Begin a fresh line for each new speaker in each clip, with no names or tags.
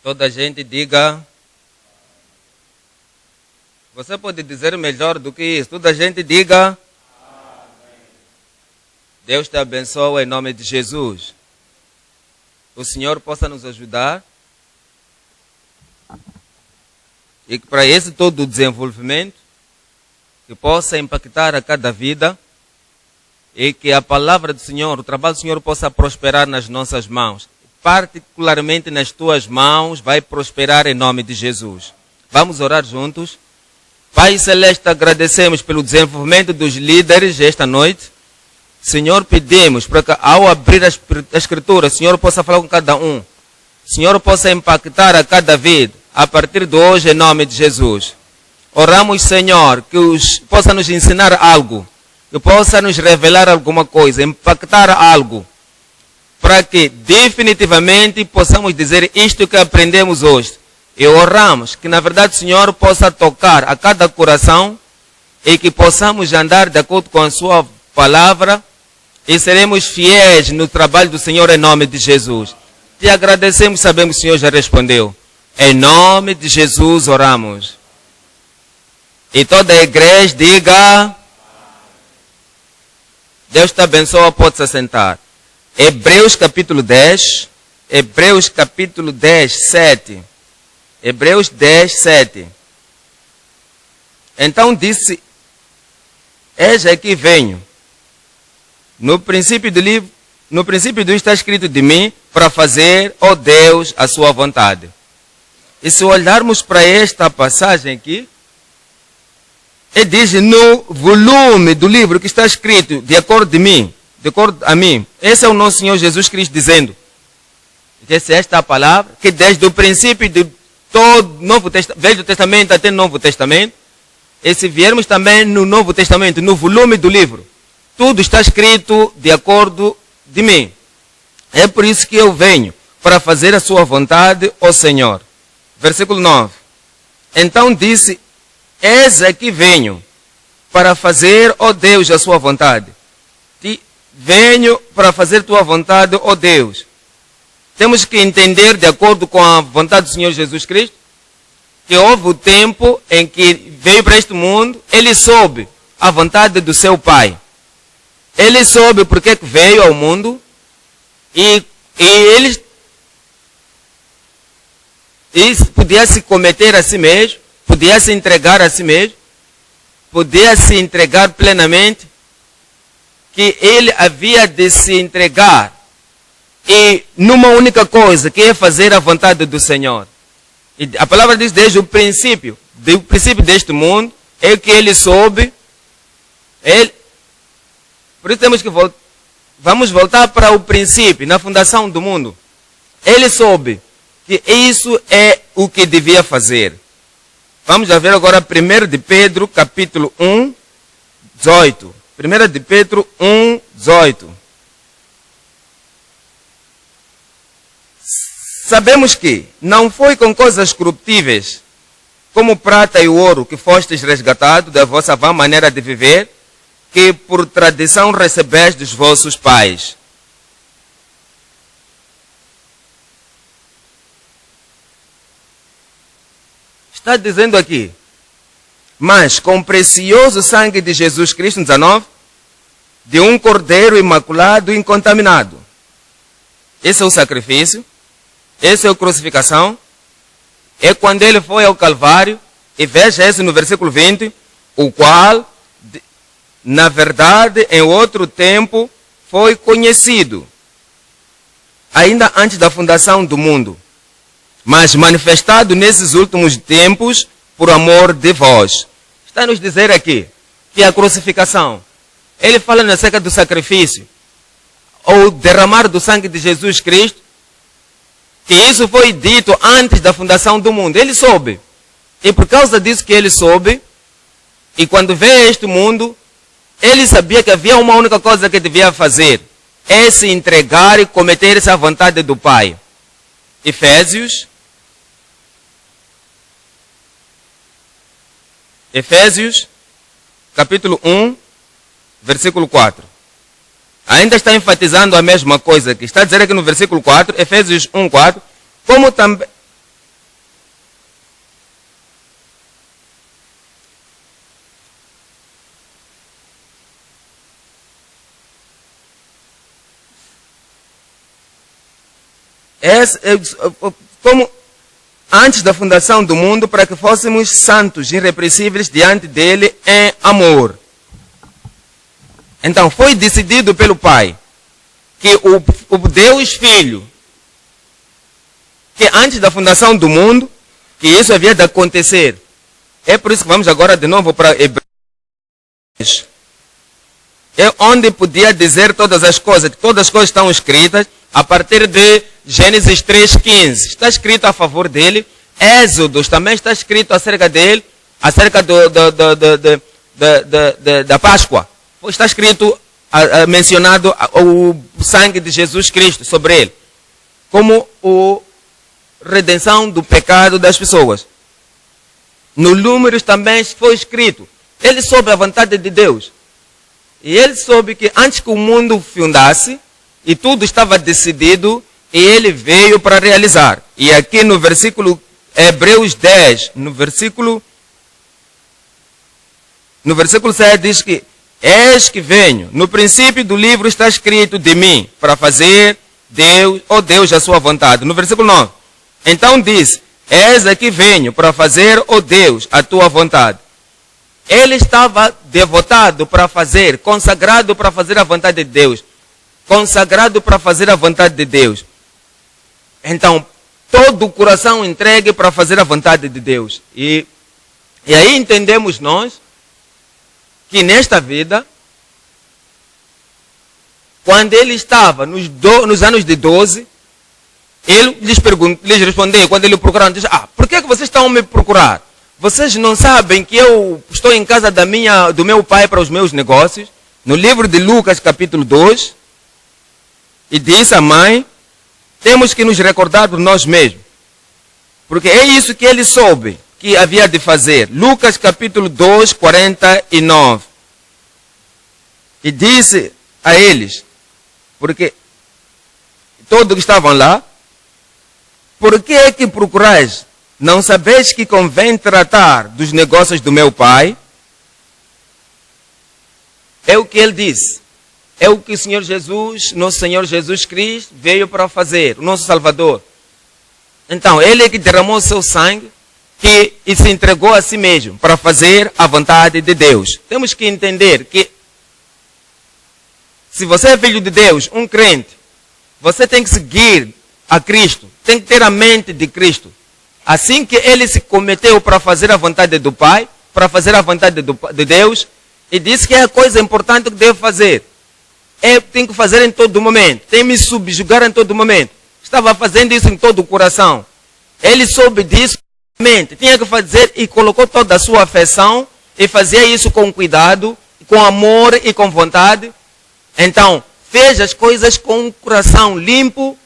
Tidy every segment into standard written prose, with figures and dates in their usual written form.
Toda a gente diga. Você pode dizer melhor do que isso. Toda a gente diga. Deus te abençoe em nome de Jesus. O Senhor possa nos ajudar. E que para esse todo o desenvolvimento, que possa impactar a cada vida. E que a palavra do Senhor, o trabalho do Senhor possa prosperar nas nossas mãos. Particularmente nas tuas mãos, vai prosperar em nome de Jesus. Vamos orar juntos. Pai Celeste, agradecemos pelo desenvolvimento dos líderes esta noite. Senhor, pedimos para que ao abrir a Escritura, o Senhor possa falar com cada um. O Senhor possa impactar a cada vida, a partir de hoje, em nome de Jesus. Oramos, Senhor, que possa nos ensinar algo, que possa nos revelar alguma coisa, impactar algo, para que definitivamente possamos dizer isto que aprendemos hoje. E oramos que na verdade o Senhor possa tocar a cada coração e que possamos andar de acordo com a sua palavra e seremos fiéis no trabalho do Senhor em nome de Jesus. Te agradecemos, sabemos que o Senhor já respondeu. Em nome de Jesus oramos. E toda a igreja diga: Deus te abençoe, pode se assentar. Hebreus capítulo 10, Hebreus capítulo 10, 7. Hebreus 10, 7. Então disse: Eis aqui venho. No princípio do livro, no princípio do está escrito de mim, para fazer, ó Deus, a sua vontade. E se olharmos para esta passagem aqui, ele diz no volume do livro que está escrito, de acordo de mim, de acordo a mim. Esse é o nosso Senhor Jesus Cristo dizendo. Que essa é a palavra, que desde o princípio de todo Novo Testamento, Velho Testamento até Novo Testamento, e se viermos também no Novo Testamento, no volume do livro, tudo está escrito de acordo de mim. É por isso que eu venho, para fazer a sua vontade, ó Senhor. Versículo 9. Então disse: Eis aqui venho, para fazer, ó Deus, a sua vontade. Venho para fazer tua vontade, ó Deus. Temos que entender, de acordo com a vontade do Senhor Jesus Cristo, que houve o tempo em que veio para este mundo, ele soube a vontade do seu Pai. Ele soube porque que veio ao mundo e ele podia se cometer a si mesmo, podia se entregar a si mesmo, podia se entregar plenamente, que ele havia de se entregar e numa única coisa, que é fazer a vontade do Senhor. E a palavra diz desde o princípio deste mundo, é que ele soube, por isso temos que vamos voltar para o princípio, na fundação do mundo. Ele soube que isso é o que devia fazer. Vamos já ver agora 1 de Pedro, capítulo 1, 18. 1 de Pedro 1, 18. Sabemos que não foi com coisas corruptíveis, como prata e ouro, que fostes resgatados da vossa vã maneira de viver, que por tradição recebeste dos vossos pais. Está dizendo aqui: mas com o precioso sangue de Jesus Cristo, 19, de um cordeiro imaculado e incontaminado. Esse é o sacrifício, essa é a crucificação, é quando ele foi ao Calvário, e veja isso no versículo 20, o qual, na verdade, em outro tempo, foi conhecido, ainda antes da fundação do mundo, mas manifestado nesses últimos tempos, por amor de vós. Está a nos dizer aqui que a crucificação, ele fala acerca do sacrifício, ou derramar do sangue de Jesus Cristo, que isso foi dito antes da fundação do mundo. Ele soube. E por causa disso que ele soube, e quando veio a este mundo, ele sabia que havia uma única coisa que devia fazer, é se entregar e cometer essa vontade do Pai. Efésios, capítulo 1, versículo 4. Ainda está enfatizando a mesma coisa que está a dizer aqui no versículo 4, Efésios 1, 4, como também, como antes da fundação do mundo, para que fôssemos santos, irrepreensíveis diante dele em amor. Então, foi decidido pelo Pai que o Deus Filho, que antes da fundação do mundo, que isso havia de acontecer. É por isso que vamos agora de novo para Hebreus. É onde podia dizer todas as coisas, que todas as coisas estão escritas a partir de Gênesis 3,15. Está escrito a favor dele. Êxodos também está escrito acerca dele, acerca da Páscoa. Está escrito, mencionado o sangue de Jesus Cristo sobre ele, como a redenção do pecado das pessoas. No Números também foi escrito. Ele soube a vontade de Deus. E ele soube que antes que o mundo fundasse, e tudo estava decidido, e ele veio para realizar. E aqui no versículo Hebreus 10, no versículo 7 diz que eis que venho. No princípio do livro está escrito de mim, para fazer Deus, Deus, a sua vontade. No versículo 9. Então diz, eis aqui venho, para fazer, Deus, a tua vontade. Ele estava devotado para fazer, consagrado para fazer a vontade de Deus. Consagrado para fazer a vontade de Deus. Então, todo o coração entregue para fazer a vontade de Deus. E aí entendemos nós que nesta vida, quando ele estava nos anos de 12, ele lhes respondeu, quando ele procurou, disse, por que vocês estão a me procurar? Vocês não sabem que eu estou em casa do meu pai para os meus negócios? No livro de Lucas, capítulo 2, e disse à mãe, temos que nos recordar por nós mesmos. Porque é isso que ele soube que havia de fazer. Lucas, capítulo 2, 49. E disse a eles, porque todos que estavam lá, por que é que procurais? Não sabeis que convém tratar dos negócios do meu pai? É o que ele disse. É o que o Senhor Jesus, nosso Senhor Jesus Cristo, veio para fazer, o nosso Salvador. Então, ele é que derramou o seu sangue e se entregou a si mesmo para fazer a vontade de Deus. Temos que entender que se você é filho de Deus, um crente, você tem que seguir a Cristo, tem que ter a mente de Cristo. Assim que ele se cometeu para fazer a vontade do Pai, para fazer a vontade de Deus, e disse que é a coisa importante que deve fazer. Tem que fazer em todo momento, tem que me subjugar em todo momento. Estava fazendo isso em todo o coração. Ele soube disso, tinha que fazer e colocou toda a sua afeição e fazia isso com cuidado, com amor e com vontade. Então, fez as coisas com o coração limpo.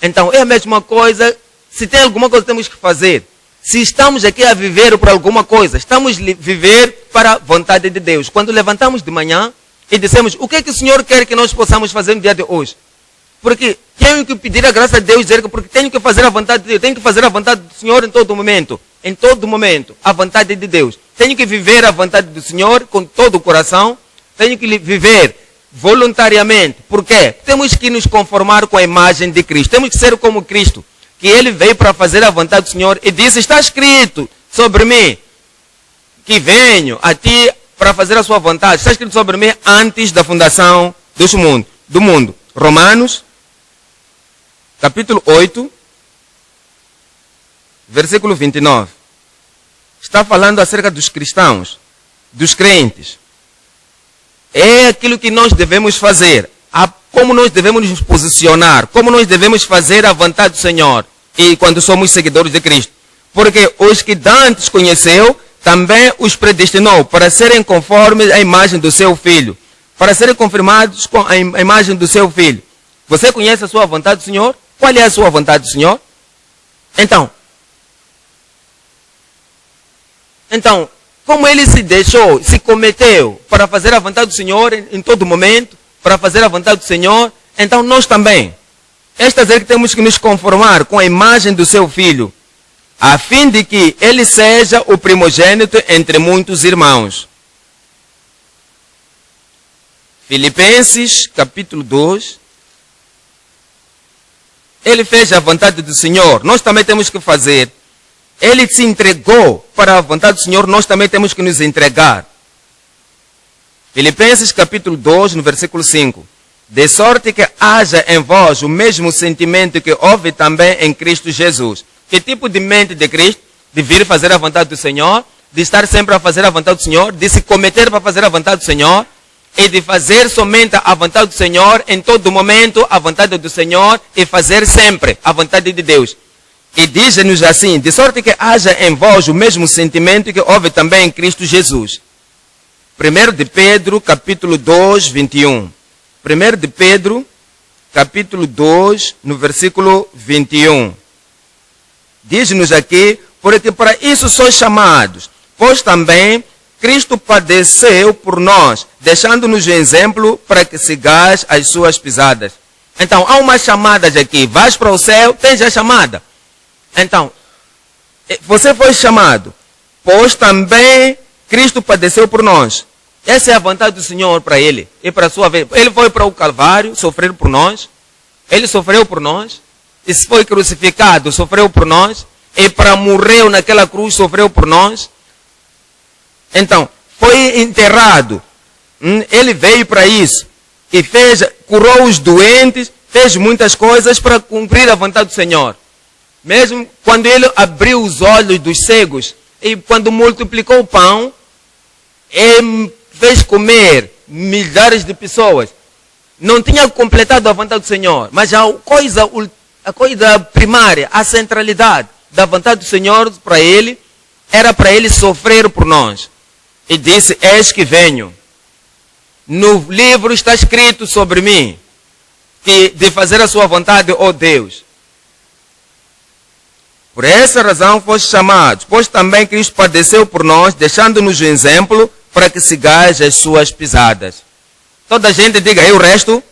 Então, é a mesma coisa. Se tem alguma coisa que temos que fazer, se estamos aqui a viver por alguma coisa, estamos a viver para a vontade de Deus. Quando levantamos de manhã e dissemos, o que é que o Senhor quer que nós possamos fazer no dia de hoje? Porque tenho que pedir a graça de Deus, dizer que porque tenho que fazer a vontade de Deus, tenho que fazer a vontade do Senhor em todo momento, a vontade de Deus. Tenho que viver a vontade do Senhor com todo o coração, tenho que viver voluntariamente. Por quê? Temos que nos conformar com a imagem de Cristo, temos que ser como Cristo, que ele veio para fazer a vontade do Senhor e disse, está escrito sobre mim, que venho a ti para fazer a sua vontade. Está escrito sobre mim antes da fundação do mundo. Romanos, capítulo 8, versículo 29. Está falando acerca dos cristãos, dos crentes. É aquilo que nós devemos fazer. Como nós devemos nos posicionar, como nós devemos fazer a vontade do Senhor, e quando somos seguidores de Cristo. Porque os que dantes conheceu, também os predestinou para serem conformes à imagem do seu Filho, para serem confirmados com a imagem do seu Filho. Você conhece a sua vontade do Senhor? Qual é a sua vontade do Senhor? Então, como ele se deixou, se cometeu para fazer a vontade do Senhor em todo momento, para fazer a vontade do Senhor, então nós também. Esta é que temos que nos conformar com a imagem do seu Filho, a fim de que ele seja o primogênito entre muitos irmãos. Filipenses, capítulo 2. ele fez a vontade do Senhor, nós também temos que fazer. Ele se entregou para a vontade do Senhor, nós também temos que nos entregar. Filipenses capítulo 2, no versículo 5. De sorte que haja em vós o mesmo sentimento que houve também em Cristo Jesus. Que tipo de mente de Cristo? De vir fazer a vontade do Senhor, de estar sempre a fazer a vontade do Senhor, de se cometer para fazer a vontade do Senhor, e de fazer somente a vontade do Senhor, em todo momento, a vontade do Senhor, e fazer sempre a vontade de Deus. E diz-nos assim, de sorte que haja em vós o mesmo sentimento que houve também em Cristo Jesus. 1 de Pedro, capítulo 2, 21. 1 de Pedro, capítulo 2, no versículo 21. Diz-nos aqui, porque para isso sois chamados, pois também Cristo padeceu por nós, deixando-nos exemplo para que sigais as suas pisadas. Então, há umas chamadas aqui. Vais para o céu, tens a chamada. Então, você foi chamado, pois também Cristo padeceu por nós. Essa é a vontade do Senhor para ele e para a sua vida. Ele foi para o Calvário, sofrer por nós. Ele sofreu por nós. E se foi crucificado, sofreu por nós. E para morrer naquela cruz, sofreu por nós. Então, foi enterrado. Ele veio para isso. E curou os doentes, fez muitas coisas para cumprir a vontade do Senhor. Mesmo quando ele abriu os olhos dos cegos, e quando multiplicou o pão, ele fez comer milhares de pessoas. Não tinha completado a vontade do Senhor, mas a coisa primária, a centralidade da vontade do Senhor para ele, era para ele sofrer por nós. E disse, eis que venho. No livro está escrito sobre mim, que de fazer a sua vontade, ó Deus. Por essa razão foste chamados, pois também Cristo padeceu por nós, deixando-nos um exemplo para que sigais as suas pisadas. Toda a gente diga aí o resto.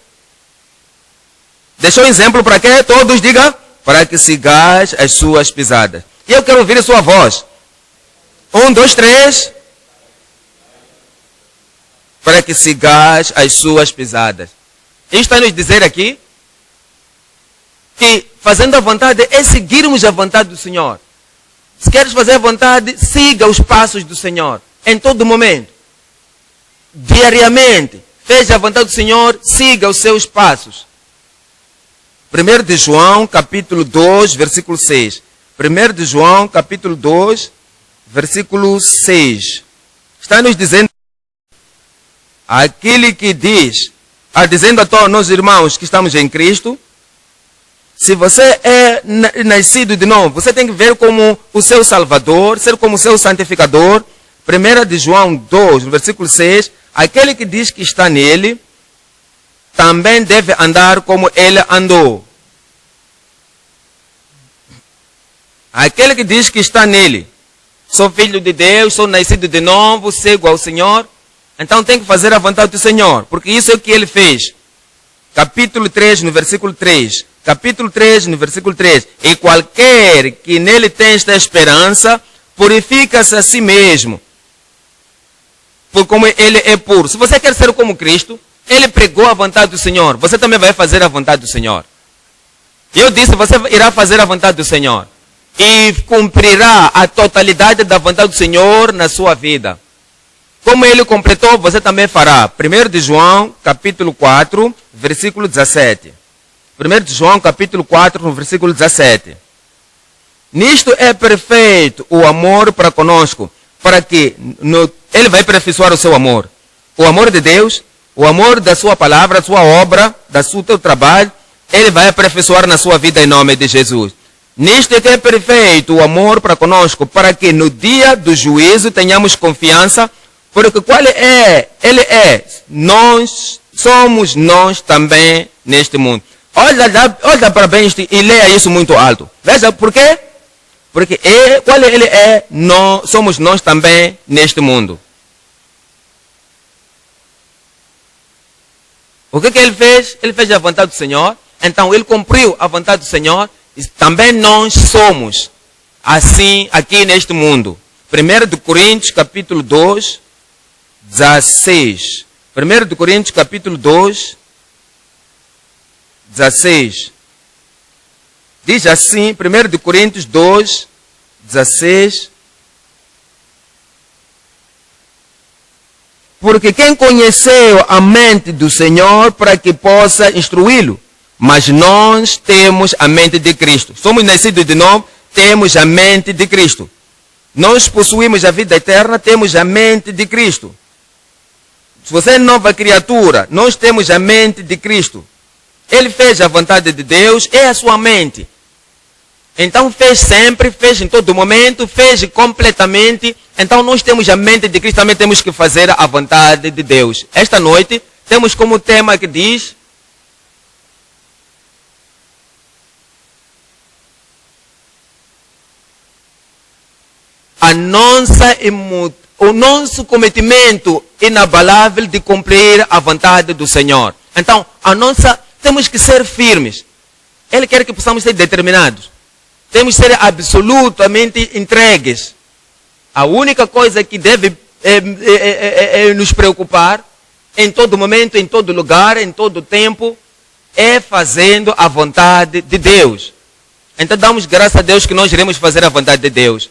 Deixou exemplo para quê? Todos digam, para que sigais as suas pisadas. E eu quero ouvir a sua voz. 1, 2, 3. Para que sigais as suas pisadas. Isto está nos dizer aqui que fazendo a vontade é seguirmos a vontade do Senhor. Se queres fazer a vontade, siga os passos do Senhor. Em todo momento. Diariamente. Veja a vontade do Senhor, siga os seus passos. 1 de João, capítulo 2, versículo 6. 1 de João, capítulo 2, versículo 6. Está nos dizendo, aquele que diz, dizendo a todos nós irmãos que estamos em Cristo, se você é nascido de novo, você tem que ver como o seu Salvador, ser como o seu santificador. 1 de João 2, no versículo 6, aquele que diz que está nele, também deve andar como ele andou. Aquele que diz que está nele, sou filho de Deus, sou nascido de novo, sigo ao Senhor, então tem que fazer a vontade do Senhor, porque isso é o que ele fez. Capítulo 3, no versículo 3. Capítulo 3, no versículo 3. E qualquer que nele tem esta esperança, purifica-se a si mesmo, por como ele é puro. Se você quer ser como Cristo, ele pregou a vontade do Senhor. Você também vai fazer a vontade do Senhor. Eu disse, você irá fazer a vontade do Senhor. E cumprirá a totalidade da vontade do Senhor na sua vida. Como ele completou, você também fará. 1 de João, capítulo 4, versículo 17. 1 de João, capítulo 4, no versículo 17. Nisto é perfeito o amor para conosco, para que ele vai aperfeiçoar o seu amor. O amor de Deus, o amor da sua palavra, da sua obra, do teu trabalho, ele vai aperfeiçoar na sua vida em nome de Jesus. Nisto é que é perfeito o amor para conosco, para que no dia do juízo tenhamos confiança, porque qual é? Ele é. Nós somos nós também neste mundo. Olha para bem isto e leia isso muito alto. Veja por quê? Porque ele é, somos nós também neste mundo. O que ele fez? Ele fez a vontade do Senhor. Então ele cumpriu a vontade do Senhor. E também nós somos assim aqui neste mundo. 1 de Coríntios capítulo 2, 16. 1 de Coríntios capítulo 2, 16. Diz assim, 1 Coríntios 2, 16. Porque quem conheceu a mente do Senhor para que possa instruí-lo? Mas nós temos a mente de Cristo. Somos nascidos de novo, temos a mente de Cristo. Nós possuímos a vida eterna, temos a mente de Cristo. Se você é nova criatura, nós temos a mente de Cristo. Ele fez a vontade de Deus, é a sua mente. Então fez sempre, fez em todo momento, fez completamente. Então nós temos a mente de Cristo, também temos que fazer a vontade de Deus. Esta noite temos como tema que diz: o nosso cometimento inabalável de cumprir a vontade do Senhor. Então, temos que ser firmes. Ele quer que possamos ser determinados. Temos que ser absolutamente entregues. A única coisa que deve nos preocupar em todo momento, em todo lugar, em todo tempo, é fazendo a vontade de Deus. Então damos graças a Deus que nós iremos fazer a vontade de Deus.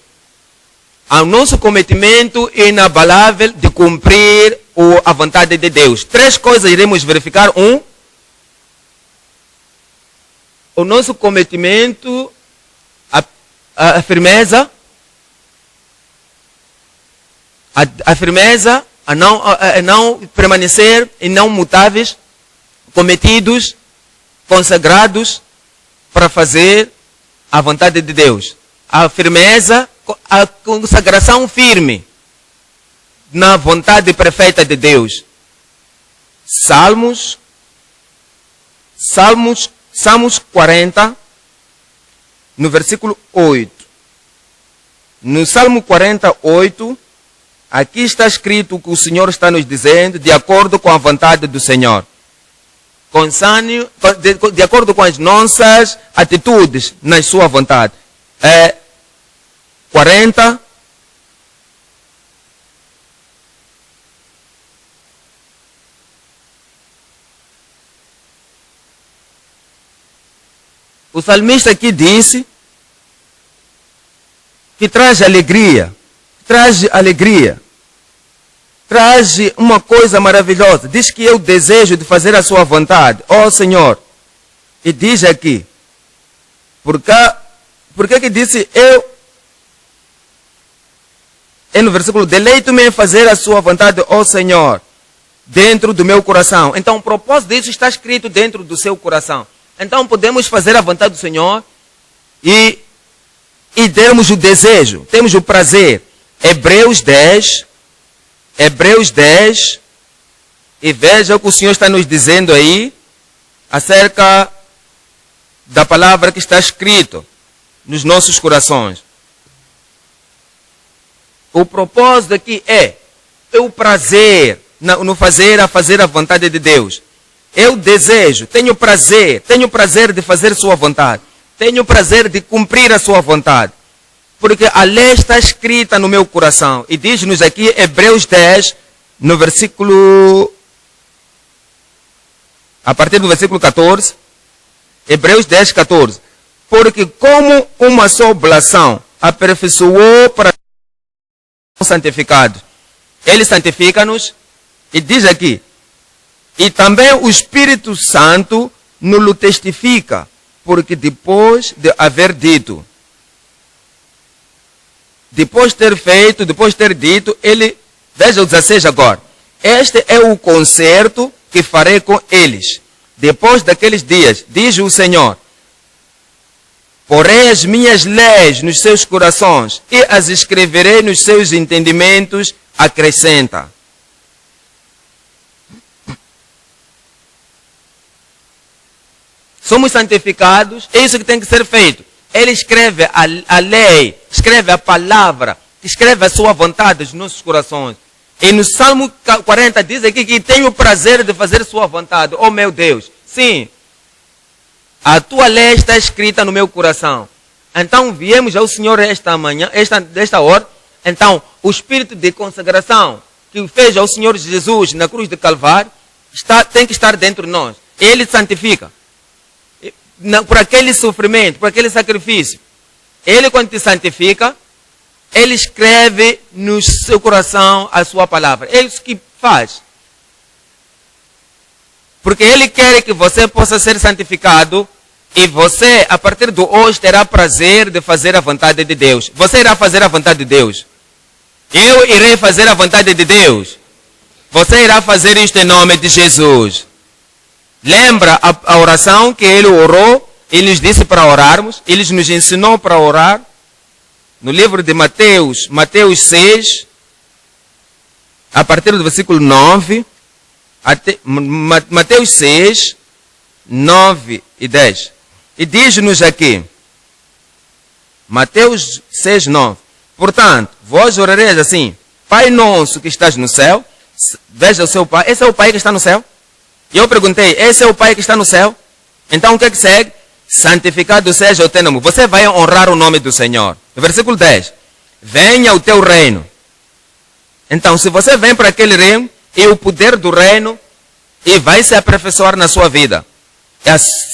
Ao nosso cometimento inabalável de cumprir a vontade de Deus. 3 coisas iremos verificar. 1, o nosso cometimento, a firmeza, a firmeza, a não permanecer e não mutáveis, cometidos, consagrados para fazer a vontade de Deus. A firmeza, a consagração firme na vontade perfeita de Deus. Salmos 40, no versículo 8. No Salmo 48, aqui está escrito o que o Senhor está nos dizendo, de acordo com a vontade do Senhor. De acordo com as nossas atitudes na sua vontade. 40. O salmista aqui disse que traz alegria. Traz alegria. Traz uma coisa maravilhosa. Diz que eu desejo de fazer a sua vontade. Ó Senhor. E diz aqui. Por que disse eu? É no versículo, deleito-me em fazer a sua vontade, ó Senhor, dentro do meu coração. Então o propósito disso está escrito dentro do seu coração. Então podemos fazer a vontade do Senhor e termos o desejo, temos o prazer. Hebreus 10, e veja o que o Senhor está nos dizendo aí, acerca da palavra que está escrito nos nossos corações. O propósito aqui é o prazer no fazer a vontade de Deus. Eu desejo, tenho prazer de fazer sua vontade. Tenho prazer de cumprir a sua vontade. Porque a lei está escrita no meu coração. E diz-nos aqui, Hebreus 10, no versículo... A partir do versículo 14. Hebreus 10, 14. Porque como uma só oblação aperfeiçoou para santificados. Ele santifica-nos e diz aqui, e também o Espírito Santo nos testifica, porque depois de haver dito, depois de ter dito, ele, veja o 16 agora, este é o concerto que farei com eles, depois daqueles dias, diz o Senhor, porei as minhas leis nos seus corações e as escreverei nos seus entendimentos, acrescenta. Somos santificados, é isso que tem que ser feito. Ele escreve a lei, escreve a palavra, escreve a sua vontade nos nossos corações. E no Salmo 40 diz aqui que tem o prazer de fazer sua vontade. Oh meu Deus, sim. A tua lei está escrita no meu coração. Então viemos ao Senhor esta manhã, desta hora. Então o Espírito de consagração que fez ao Senhor Jesus na cruz de Calvário tem que estar dentro de nós. Ele santifica. por aquele sofrimento, por aquele sacrifício. Ele, quando te santifica, Ele escreve no seu coração a sua palavra. É isso que faz. Porque Ele quer que você possa ser santificado e você, a partir de hoje, terá prazer de fazer a vontade de Deus. Você irá fazer a vontade de Deus. Eu irei fazer a vontade de Deus. Você irá fazer isto em nome de Jesus. Lembra a oração que Ele orou? Ele nos disse para orarmos. Ele nos ensinou para orar. No livro de Mateus, Mateus 6, a partir do versículo 9, Mateus 6, 9 e 10. E diz-nos aqui, Mateus 6, 9. Portanto, vós orareis assim, Pai nosso que estás no céu, veja o seu Pai, esse é o Pai que está no céu? E eu perguntei, esse é o Pai que está no céu? Então o que é que segue? Santificado seja o teu nome. Você vai honrar o nome do Senhor. Versículo 10. Venha o teu reino. Então, se você vem para aquele reino, e o poder do reino, e vai se aperfeiçoar na sua vida.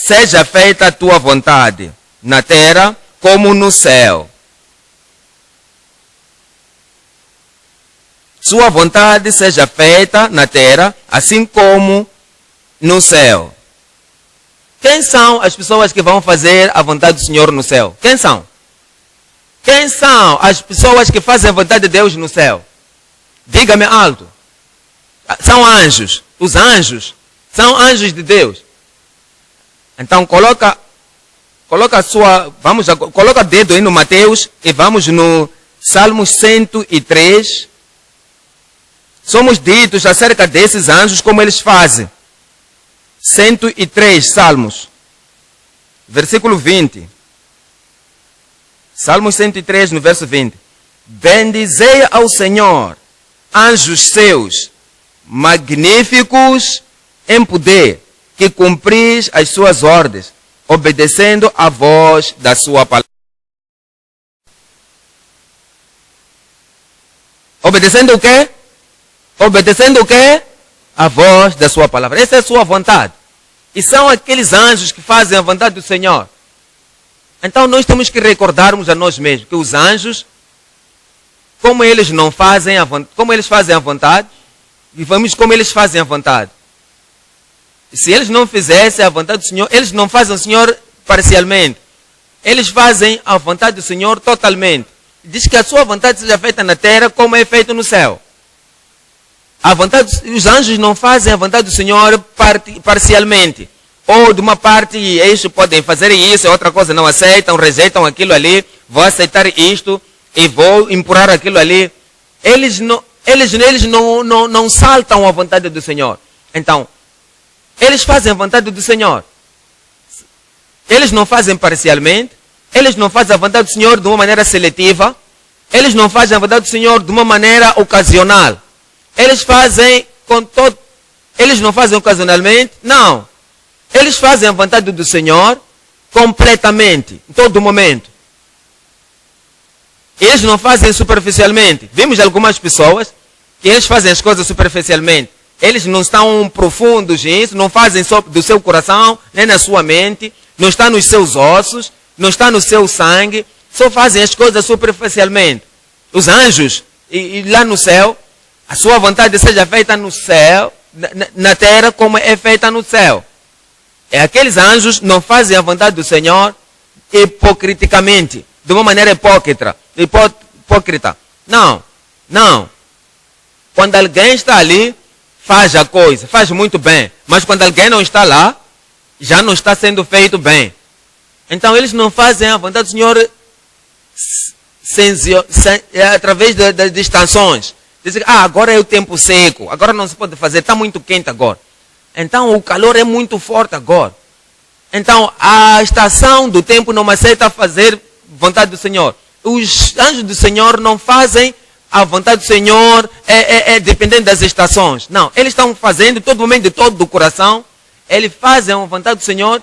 Seja feita a tua vontade, na terra como no céu. Sua vontade seja feita na terra, assim como no céu. Quem são as pessoas que vão fazer a vontade do Senhor no céu? Quem são? Quem são as pessoas que fazem a vontade de Deus no céu? Diga-me alto. São anjos. Os anjos são anjos de Deus. Então coloca coloca dedo aí no Mateus e vamos no Salmo 103. Somos ditos acerca desses anjos como eles fazem. 103 Salmos, versículo 20. Salmo 103, no verso 20. Bendizei ao Senhor, anjos seus, magníficos em poder, que cumpris as suas ordens, obedecendo a voz da sua palavra. Obedecendo o quê? Obedecendo o quê? A voz da sua palavra. Essa é a sua vontade. E são aqueles anjos que fazem a vontade do Senhor. Então nós temos que recordarmos a nós mesmos que os anjos, como eles não fazem a vontade, como eles fazem a vontade, vivamos como eles fazem a vontade. E se eles não fizessem a vontade do Senhor, eles não fazem o Senhor parcialmente. Eles fazem a vontade do Senhor totalmente. Diz que a sua vontade seja feita na terra como é feito no céu. A vontade, os anjos não fazem a vontade do Senhor parcialmente. Ou de uma parte, eles podem fazer isso, outra coisa não aceitam, rejeitam aquilo ali, vou aceitar isto e vou empurrar aquilo ali. Eles não saltam a vontade do Senhor. Então, eles fazem a vontade do Senhor. Eles não fazem parcialmente, eles não fazem a vontade do Senhor de uma maneira seletiva, eles não fazem a vontade do Senhor de uma maneira ocasional. Eles fazem com todo. Eles não fazem ocasionalmente, não. Eles fazem a vontade do Senhor completamente, em todo momento. Eles não fazem superficialmente. Vimos algumas pessoas que eles fazem as coisas superficialmente. Eles não estão profundos nisso, não fazem só do seu coração, nem na sua mente, não está nos seus ossos, não está no seu sangue, só fazem as coisas superficialmente. Os anjos, e lá no céu, a sua vontade seja feita no céu, na terra como é feita no céu. E aqueles anjos não fazem a vontade do Senhor hipocriticamente, de uma maneira hipócrita. Não, não. Quando alguém está ali, faz a coisa, faz muito bem. Mas quando alguém não está lá, já não está sendo feito bem. Então eles não fazem a vontade do Senhor através das distrações. Dizem, agora é o tempo seco, agora não se pode fazer, está muito quente agora. Então o calor é muito forte agora. Então a estação do tempo não aceita fazer vontade do Senhor. Os anjos do Senhor não fazem a vontade do Senhor dependendo das estações. Não, eles estão fazendo todo momento, de todo o coração. Eles fazem a vontade do Senhor.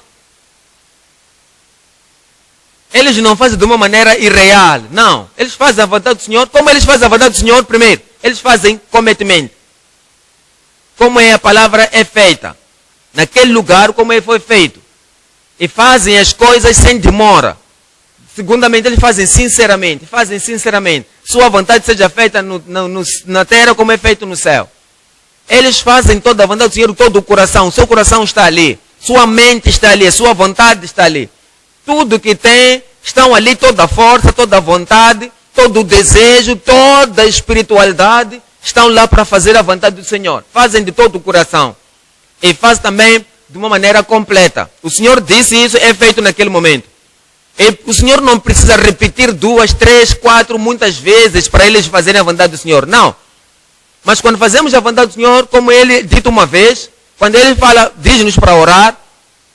Eles não fazem de uma maneira irreal. Não, eles fazem a vontade do Senhor. Como eles fazem a vontade do Senhor? Primeiro, eles fazem cometimento. Como a palavra é feita. Naquele lugar, como ele foi feito. e fazem as coisas sem demora. Segundamente, eles fazem sinceramente. Sua vontade seja feita na terra como é feito no céu. Eles fazem toda a vontade do Senhor, todo o coração. Seu coração está ali. Sua mente está ali. Sua vontade está ali. Tudo que tem, estão ali, toda a força, toda a vontade, todo o desejo, toda a espiritualidade, estão lá para fazer a vontade do Senhor. Fazem de todo o coração. E fazem também de uma maneira completa. O Senhor disse isso, é feito naquele momento. E o Senhor não precisa repetir 2, 3, 4, muitas vezes para eles fazerem a vontade do Senhor. Não. Mas quando fazemos a vontade do Senhor, como Ele dito uma vez, quando Ele fala, diz-nos para orar,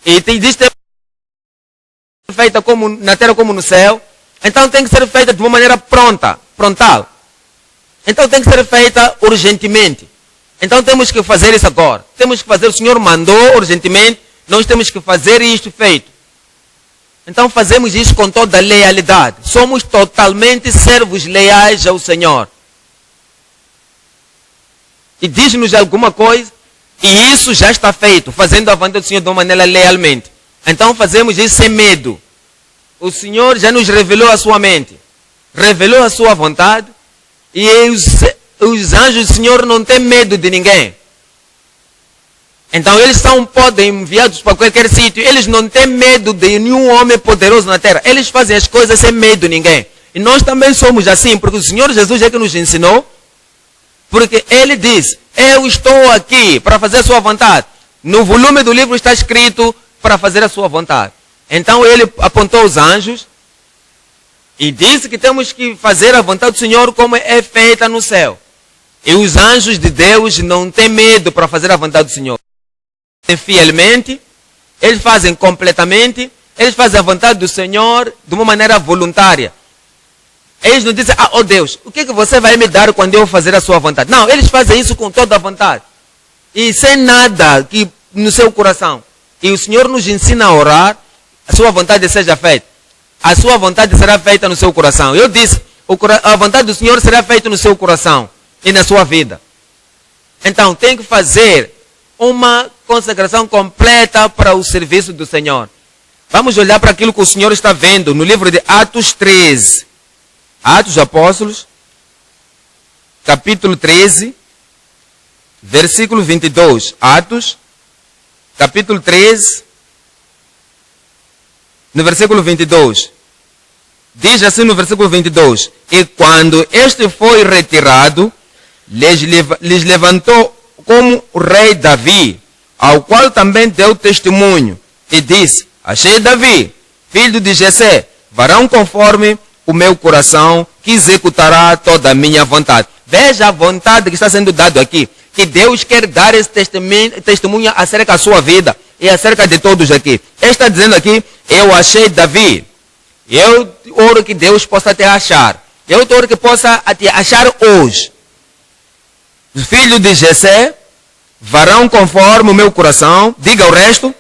e diz que é feita como na terra como no céu, então tem que ser feita de uma maneira prontal. Então tem que ser feita urgentemente. Então temos que fazer isso agora. Temos que fazer, o Senhor mandou urgentemente, nós temos que fazer isto feito. Então fazemos isso com toda a lealidade. Somos totalmente servos leais ao Senhor. E diz-nos alguma coisa, e isso já está feito, fazendo a vontade do Senhor de uma maneira lealmente. Então fazemos isso sem medo. O Senhor já nos revelou a sua mente, revelou a sua vontade, e os anjos do Senhor não têm medo de ninguém. Então eles podem enviados para qualquer sítio, eles não têm medo de nenhum homem poderoso na terra. Eles fazem as coisas sem medo de ninguém. E nós também somos assim, porque o Senhor Jesus é que nos ensinou, porque Ele diz, eu estou aqui para fazer a sua vontade. No volume do livro está escrito para fazer a sua vontade. Então Ele apontou os anjos e disse que temos que fazer a vontade do Senhor como é feita no céu. E os anjos de Deus não têm medo para fazer a vontade do Senhor. Fielmente, eles fazem completamente, eles fazem a vontade do Senhor de uma maneira voluntária. Eles não dizem, oh Deus, o que você vai me dar quando eu fazer a sua vontade? Não, eles fazem isso com toda a vontade. E sem nada que no seu coração. E o Senhor nos ensina a orar, a sua vontade seja feita. A sua vontade será feita no seu coração. Eu disse, a vontade do Senhor será feita no seu coração e na sua vida. Então, tem que fazer uma consagração completa para o serviço do Senhor. Vamos olhar para aquilo que o Senhor está vendo no livro de Atos 13. Atos dos Apóstolos, capítulo 13, versículo 22. Atos, capítulo 13, no versículo 22. Diz assim no versículo 22. E quando este foi retirado, lhes levantou como o rei Davi, ao qual também deu testemunho, e disse, achei Davi, filho de Jessé, varão conforme o meu coração, que executará toda a minha vontade. Veja a vontade que está sendo dado aqui, que Deus quer dar esse testemunho acerca da sua vida, e acerca de todos aqui. Ele está dizendo aqui, eu achei Davi, eu oro que Deus possa te achar, eu oro que possa te achar hoje. Filho de Jessé, varão conforme o meu coração, diga o resto.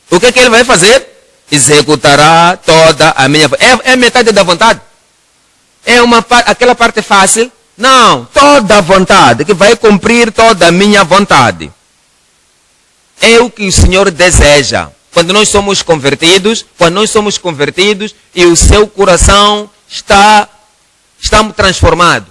O que ele vai fazer? Executará toda a minha vontade. É metade da vontade? É aquela parte fácil? Não, toda a vontade, que vai cumprir toda a minha vontade. É o que o Senhor deseja. Quando nós somos convertidos, e o seu coração está transformado.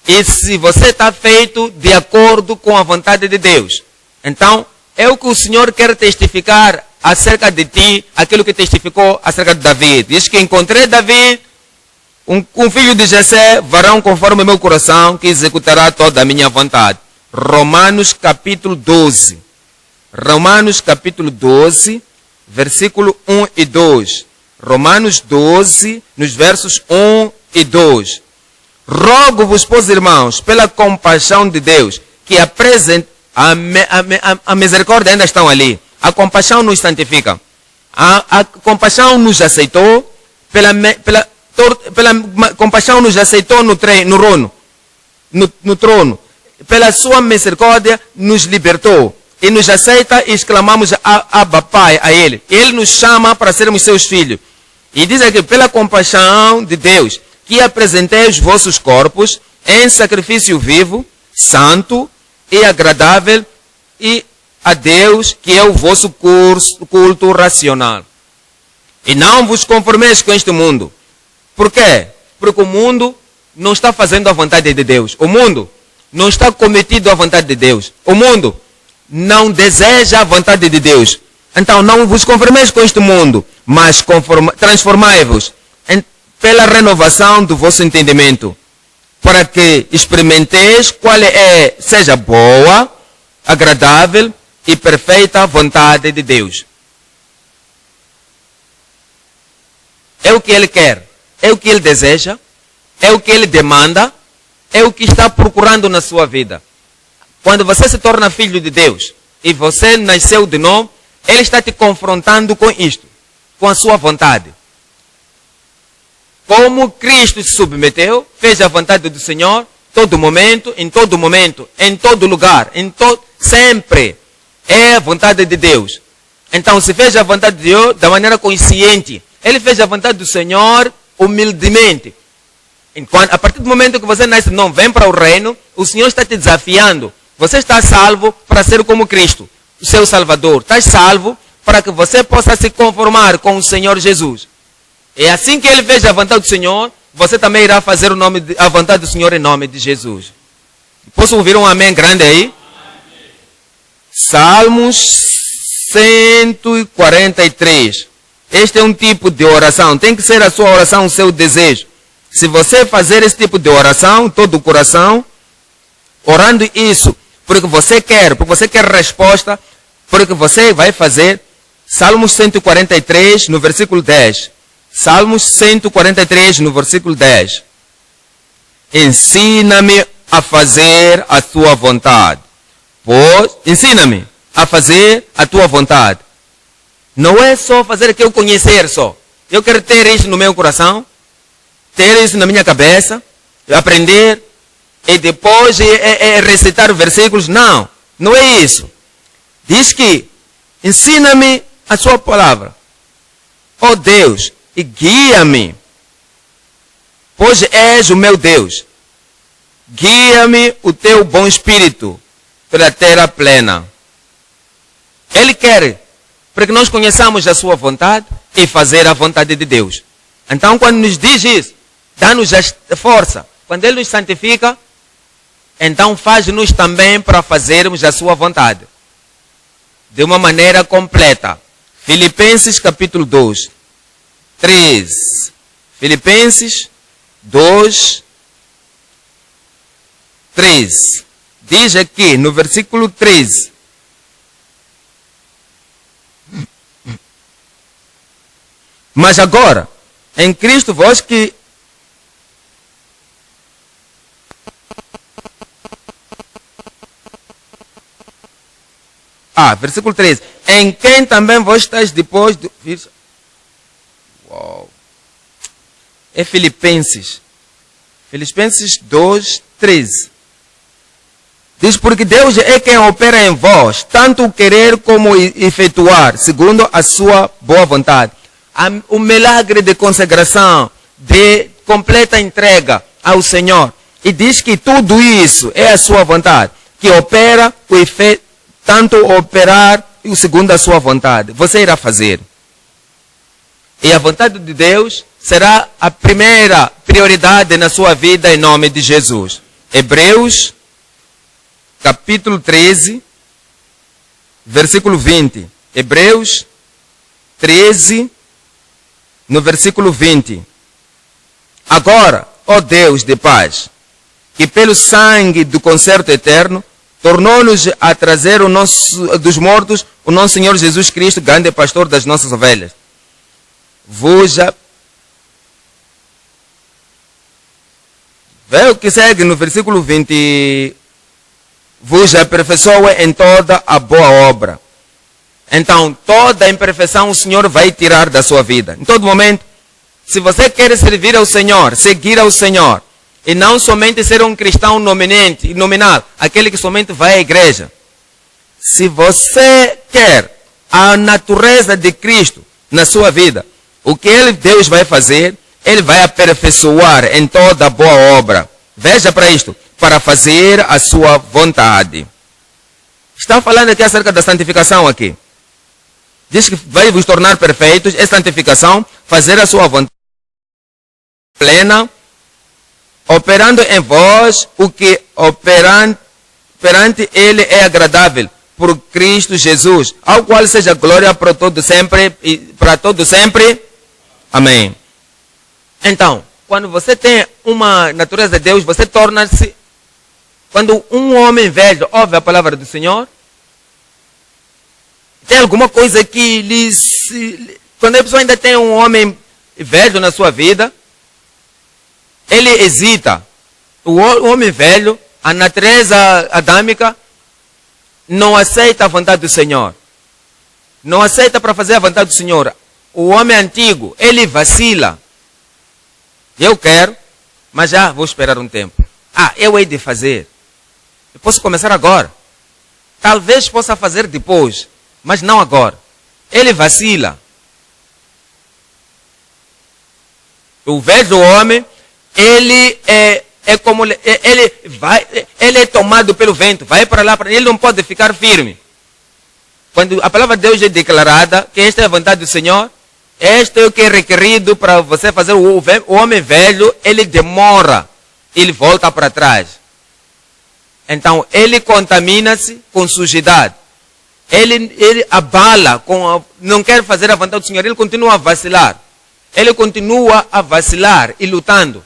E se você está feito de acordo com a vontade de Deus, então é o que o Senhor quer testificar acerca de ti, aquilo que testificou acerca de Davi. Diz que encontrei Davi, um filho de Jessé, varão conforme o meu coração, que executará toda a minha vontade. Romanos capítulo 12. Romanos capítulo 12, versículo 1 e 2. Romanos 12, nos versos 1 e 2. Rogo-vos, pois, irmãos, pela compaixão de Deus, que apresente a misericórdia ainda estão ali. A compaixão nos santifica. A compaixão nos aceitou, pela compaixão nos aceitou no trono. Pela sua misericórdia nos libertou. E nos aceita e exclamamos Abba, Pai, a Ele. Ele nos chama para sermos seus filhos. E diz aqui, pela compaixão de Deus, que apresentei os vossos corpos em sacrifício vivo, santo e agradável, e a Deus, que é o vosso culto racional. E não vos conformeis com este mundo. Por quê? Porque o mundo não está fazendo a vontade de Deus. O mundo não está cometido à vontade de Deus. O mundo não deseja a vontade de Deus. Então não vos conformeis com este mundo, mas transformai-vos pela renovação do vosso entendimento, para que experimenteis qual seja boa, agradável e perfeita vontade de Deus. É o que Ele quer, é o que Ele deseja, é o que Ele demanda, é o que está procurando na sua vida. Quando você se torna filho de Deus e você nasceu de novo, Ele está te confrontando com isto, com a sua vontade. Como Cristo se submeteu, fez a vontade do Senhor, todo momento, em todo lugar, sempre é a vontade de Deus. Então, se fez a vontade de Deus da maneira consciente, Ele fez a vontade do Senhor humildemente. A partir do momento que você nasce, não vem para o reino, o Senhor está te desafiando. Você está salvo para ser como Cristo, o seu Salvador. Está salvo para que você possa se conformar com o Senhor Jesus. E assim que Ele fez a vontade do Senhor, você também irá fazer a vontade do Senhor em nome de Jesus. Posso ouvir um amém grande aí? Salmos 143. Este é um tipo de oração. Tem que ser a sua oração, o seu desejo. Se você fazer esse tipo de oração, todo o coração, orando isso, porque você quer resposta, porque você vai fazer, Salmos 143, no versículo 10. Salmos 143, no versículo 10. Ensina-me a fazer a tua vontade. Ensina-me a fazer a tua vontade. Não é só fazer aquilo conhecer só. Eu quero ter isso no meu coração, ter isso na minha cabeça, aprender e depois recitar versículos. Não, não é isso. Diz que ensina-me a sua palavra. Ó Deus, e guia-me, pois és o meu Deus. Guia-me o teu bom espírito pela terra plena. Ele quer para que nós conheçamos a sua vontade e fazer a vontade de Deus. Então, quando nos diz isso, dá-nos a força. Quando Ele nos santifica, então faz-nos também para fazermos a sua vontade. De uma maneira completa. Filipenses capítulo 2. 13. Filipenses 2, 13. Diz aqui no versículo 13. Mas agora, em Cristo vós que versículo 13. Em quem também vós estáis depois do... Uau. É Filipenses. Filipenses 2, 13. Diz, porque Deus é quem opera em vós, tanto o querer como o efetuar, segundo a sua boa vontade. O milagre de consagração, de completa entrega ao Senhor. E diz que tudo isso é a sua vontade, que opera o efeito, tanto operar e segundo a sua vontade. Você irá fazer. E a vontade de Deus será a primeira prioridade na sua vida em nome de Jesus. Hebreus, capítulo 13, versículo 20. Hebreus 13, no versículo 20. Agora, ó Deus de paz, que pelo sangue do concerto eterno, tornou-nos a trazer dos mortos o nosso Senhor Jesus Cristo, grande pastor das nossas ovelhas. Vê o que segue no versículo 20. Vos aperfeiçoa em toda a boa obra. Então, toda a imperfeição o Senhor vai tirar da sua vida. Em todo momento, se você quer servir ao Senhor, seguir ao Senhor, e não somente ser um cristão nominal, aquele que somente vai à igreja. Se você quer a natureza de Cristo na sua vida, o que Deus vai fazer, Ele vai aperfeiçoar em toda boa obra. Veja para isto, para fazer a sua vontade. Está falando aqui acerca da santificação aqui. Diz que vai vos tornar perfeitos, é santificação, fazer a sua vontade plena, operando em vós o que perante ele é agradável, por Cristo Jesus, ao qual seja glória para todo sempre e para todo sempre. Amém. Então, quando você tem uma natureza de Deus, você torna-se, quando um homem velho ouve a palavra do Senhor, tem alguma coisa que quando a pessoa ainda tem um homem velho na sua vida, ele hesita. O homem velho, a natureza adâmica, não aceita a vontade do Senhor. Não aceita para fazer a vontade do Senhor. O homem antigo, ele vacila. Eu quero, mas já vou esperar um tempo. Eu hei de fazer. Eu posso começar agora. Talvez possa fazer depois, mas não agora. Ele vacila. O velho homem, ele ele é tomado pelo vento, vai para lá, ele não pode ficar firme. Quando a palavra de Deus é declarada, que esta é a vontade do Senhor, este é o que é requerido para você fazer. O homem velho, ele demora, ele volta para trás. Então, ele contamina-se com sujidade. Ele abala, não quer fazer a vontade do Senhor, ele continua a vacilar. Ele continua a vacilar e lutando.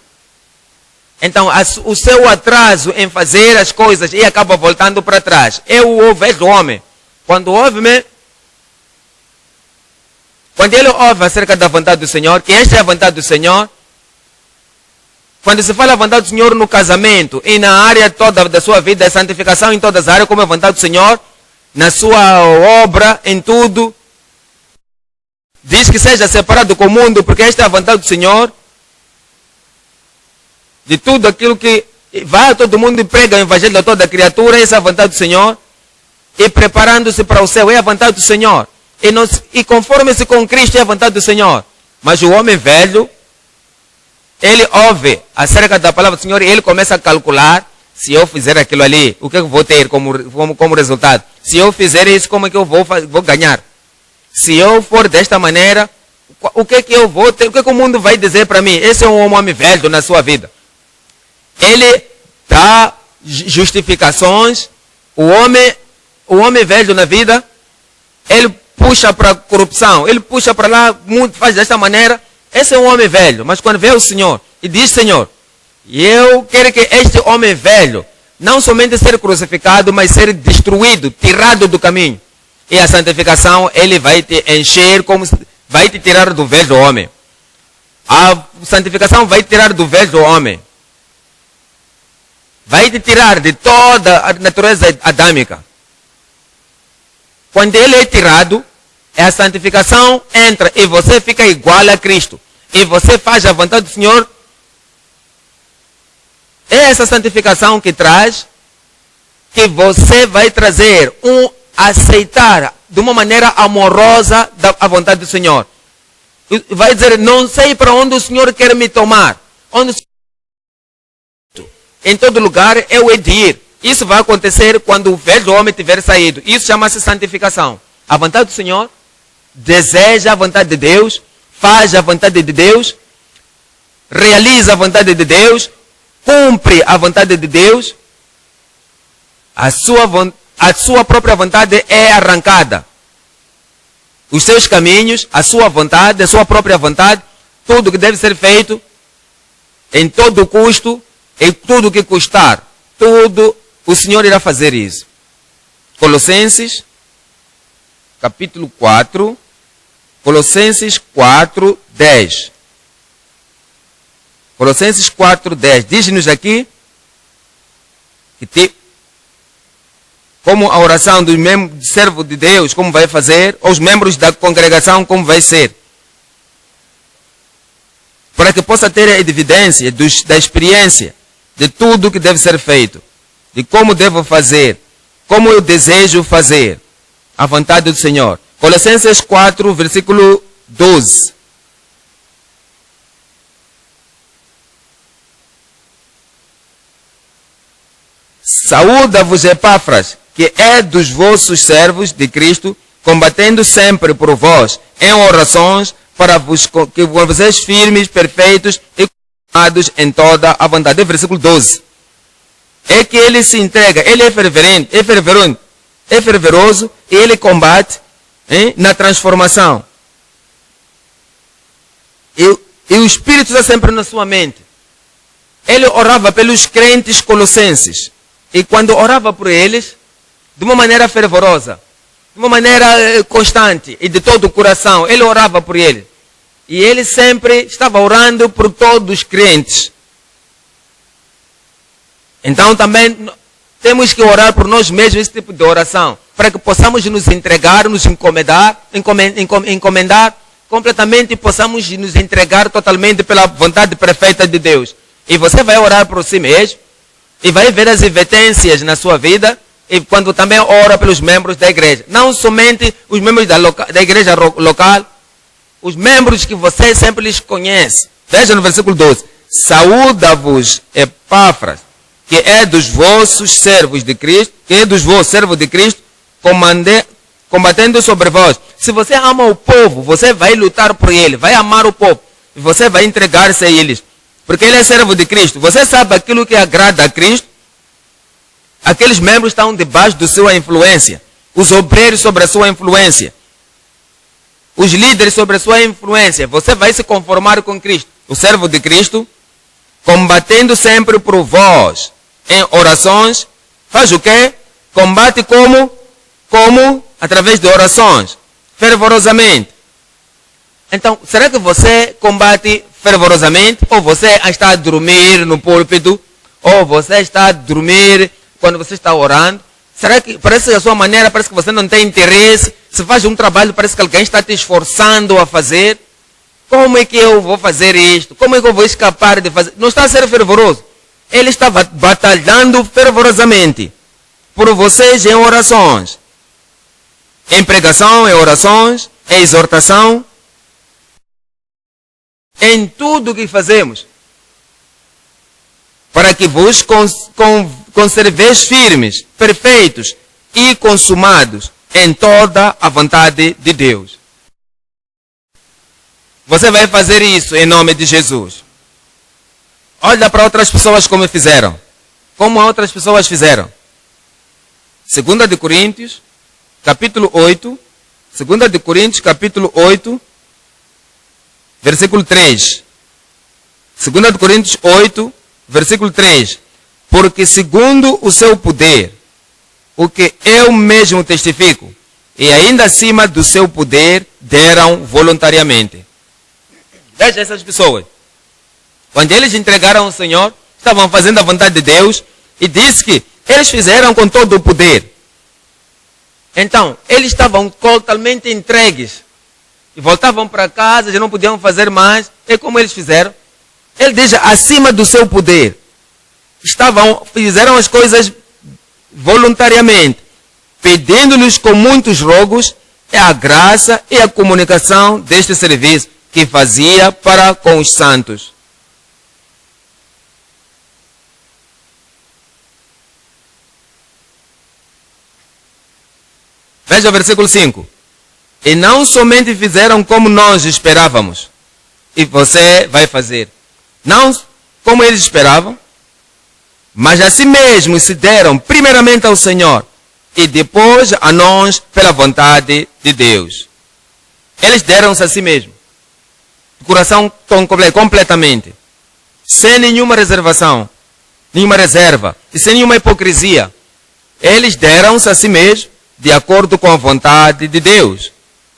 Então, o seu atraso em fazer as coisas e acaba voltando para trás. É o velho homem. Quando ele ouve acerca da vontade do Senhor, que esta é a vontade do Senhor, quando se fala a vontade do Senhor no casamento e na área toda da sua vida, a santificação em todas as áreas, como a vontade do Senhor, na sua obra, em tudo, diz que seja separado do mundo, porque esta é a vontade do Senhor. De tudo aquilo que vai a todo mundo e prega o evangelho a toda criatura, essa é a vontade do Senhor. E preparando-se para o céu, é a vontade do Senhor. E conforme-se com Cristo, é a vontade do Senhor. Mas o homem velho, ele ouve acerca da palavra do Senhor e ele começa a calcular: se eu fizer aquilo ali, o que eu vou ter como resultado? Se eu fizer isso, como é que eu vou ganhar? Se eu for desta maneira, o que é que eu vou ter? O que é que o mundo vai dizer para mim? Esse é um homem velho na sua vida. Ele dá justificações. O homem velho na vida, ele puxa para a corrupção, ele puxa para lá, faz desta maneira. Esse é um homem velho. Mas quando vê o Senhor e diz: Senhor, eu quero que este homem velho não somente ser crucificado, mas ser destruído, tirado do caminho. E a santificação, ele vai te encher, vai te tirar do velho homem. A santificação vai te tirar do velho homem. Vai te tirar de toda a natureza adâmica. Quando ele é tirado, a santificação entra e você fica igual a Cristo. E você faz a vontade do Senhor. É essa santificação que traz, que você vai trazer aceitar de uma maneira amorosa a vontade do Senhor. Vai dizer: não sei para onde o Senhor quer me tomar. Em todo lugar eu hei de ir. Isso vai acontecer quando o velho homem tiver saído. Isso chama-se santificação. A vontade do Senhor, deseja a vontade de Deus, faz a vontade de Deus, realiza a vontade de Deus, cumpre a vontade de Deus. A sua própria vontade é arrancada. Os seus caminhos, a sua vontade, a sua própria vontade, tudo que deve ser feito, em todo custo, em tudo que custar, tudo, o Senhor irá fazer isso. Colossenses, capítulo 4, Colossenses 4, 10. Colossenses 4, 10. Diz-nos aqui que como a oração do servo de Deus, como vai fazer, os membros da congregação, como vai ser. Para que possa ter a evidência da experiência de tudo que deve ser feito, de como devo fazer, como eu desejo fazer a vontade do Senhor. Colossenses 4, versículo 12. Saúda-vos Epáfras, que é dos vossos servos de Cristo, combatendo sempre por vós em orações, para que vocês firmes, perfeitos e consumados em toda a vontade. Versículo 12. É que ele se entrega, ele é fervente, é fervoroso e ele combate na transformação. E o Espírito está sempre na sua mente. Ele orava pelos crentes colossenses. E quando orava por eles, de uma maneira fervorosa, de uma maneira constante e de todo o coração, ele orava por eles. E ele sempre estava orando por todos os crentes. Então também temos que orar por nós mesmos esse tipo de oração, para que possamos nos entregar, nos encomendar completamente e possamos nos entregar totalmente pela vontade perfeita de Deus. E você vai orar por si mesmo e vai ver as evidências na sua vida e quando também ora pelos membros da igreja. Não somente os membros da igreja local, os membros que você sempre lhes conhece. Veja no versículo 12. Saúda-vos Epáfras, que é dos vossos servos de Cristo, combatendo sobre vós. Se você ama o povo, você vai lutar por ele, vai amar o povo, e você vai entregar-se a eles, porque ele é servo de Cristo. Você sabe aquilo que agrada a Cristo? Aqueles membros estão debaixo da sua influência, os obreiros sobre a sua influência, os líderes sobre a sua influência. Você vai se conformar com Cristo, o servo de Cristo, combatendo sempre por vós em orações. Faz o quê? Combate como? Através de orações, fervorosamente. Então, será que você combate fervorosamente? Ou você está a dormir no púlpito? Ou você está a dormir quando você está orando? Será que parece que a sua maneira, parece que você não tem interesse? Se faz um trabalho, parece que alguém está te esforçando a fazer. Como é que eu vou fazer isto? Como é que eu vou escapar de fazer? Não está a ser fervoroso. Ele está batalhando fervorosamente por vocês em orações. Em pregação, em orações, em exortação, em tudo o que fazemos, para que vos conserveis firmes, perfeitos e consumados em toda a vontade de Deus. Você vai fazer isso em nome de Jesus. Olha para outras pessoas como fizeram. Como outras pessoas fizeram. 2 de Coríntios, capítulo 8, 2 de Coríntios, capítulo 8, versículo 3. 2 de Coríntios 8, versículo 3. Porque segundo o seu poder, o que eu mesmo testifico, e ainda acima do seu poder, deram voluntariamente. Veja essas pessoas. Quando eles entregaram ao Senhor, estavam fazendo a vontade de Deus, e disse que eles fizeram com todo o poder. Então, eles estavam totalmente entregues. E voltavam para casa, já não podiam fazer mais. E como eles fizeram? Ele diz, acima do seu poder. Fizeram as coisas voluntariamente, pedindo-lhes com muitos rogos a graça e a comunicação deste serviço que fazia para com os santos. Veja o versículo 5. E não somente fizeram como nós esperávamos, e você vai fazer. Não como eles esperavam, mas a si mesmos se deram primeiramente ao Senhor, e depois a nós pela vontade de Deus. Eles deram-se a si mesmos. De coração completamente. Sem nenhuma reservação, nenhuma reserva, e sem nenhuma hipocrisia. Eles deram-se a si mesmos, de acordo com a vontade de Deus.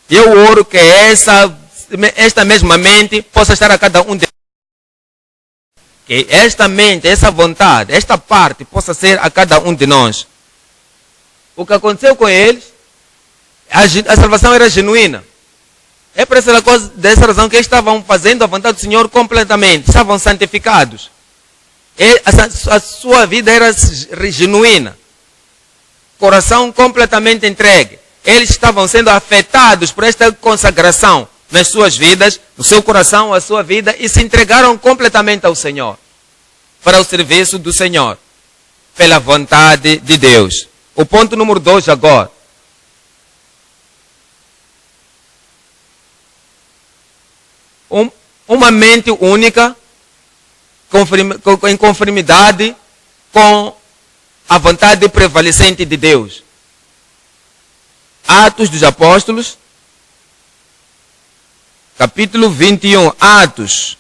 E eu oro que esta mesma mente possa estar a cada um de nós. Que esta mente, essa vontade, esta parte possa ser a cada um de nós. O que aconteceu com eles, a salvação era genuína. É por dessa razão que eles estavam fazendo a vontade do Senhor completamente. Estavam santificados. A sua vida era genuína. Coração completamente entregue. Eles estavam sendo afetados por esta consagração nas suas vidas, no seu coração, a sua vida, e se entregaram completamente ao Senhor, para o serviço do Senhor, pela vontade de Deus. O ponto número 2 agora. Uma mente única, em conformidade com a vontade prevalecente de Deus. Atos dos Apóstolos, capítulo 21. Atos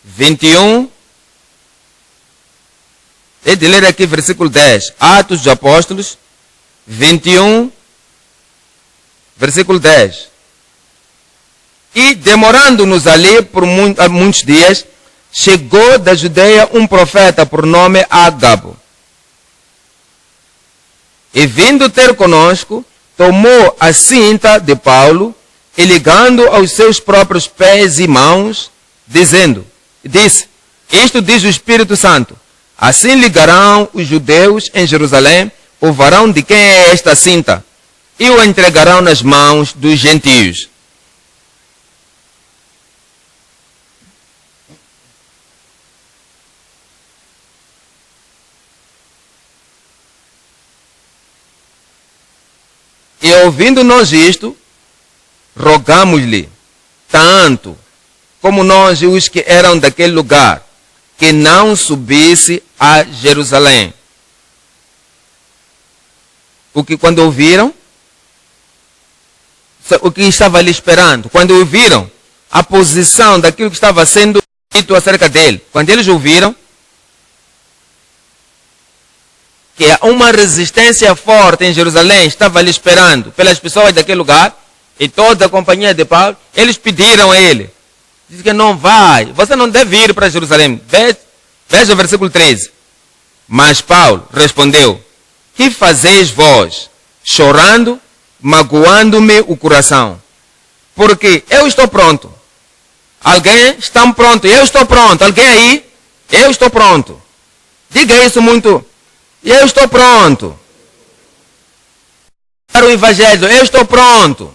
21. É de ler aqui versículo 10. Atos dos Apóstolos, 21, versículo 10. E demorando-nos ali por muitos dias, chegou da Judeia um profeta por nome Ágabo. E vindo ter conosco, tomou a cinta de Paulo e ligando aos seus próprios pés e mãos, disse, isto diz o Espírito Santo, assim ligarão os judeus em Jerusalém o varão de quem é esta cinta e o entregarão nas mãos dos gentios. E ouvindo nós isto, rogamos-lhe, tanto como nós e os que eram daquele lugar, que não subisse a Jerusalém. Quando ouviram, o que estava ali esperando, quando ouviram a posição daquilo que estava sendo dito acerca dele, quando eles ouviram que uma resistência forte em Jerusalém estava ali esperando pelas pessoas daquele lugar, e toda a companhia de Paulo, eles pediram a ele, diz que não vai, você não deve ir para Jerusalém. Veja o versículo 13. Mas Paulo respondeu, que fazeis vós, chorando, magoando-me o coração? Porque eu estou pronto. Alguém está pronto? Eu estou pronto. Alguém aí? Eu estou pronto. Diga isso muito. Eu estou pronto. Para o Evangelho, eu estou pronto.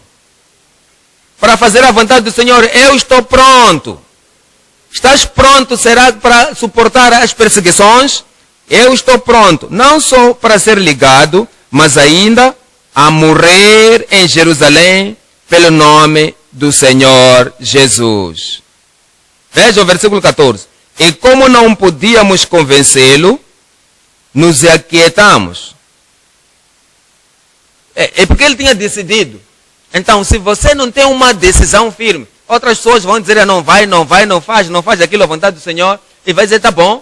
Para fazer a vontade do Senhor, eu estou pronto. Estás pronto, será para suportar as perseguições? Eu estou pronto, não só para ser ligado, mas ainda a morrer em Jerusalém pelo nome do Senhor Jesus. Veja o versículo 14. E como não podíamos convencê-lo, nos aquietamos. É porque ele tinha decidido. Então, se você não tem uma decisão firme, outras pessoas vão dizer, não vai, não faz aquilo à vontade do Senhor, e vai dizer, tá bom,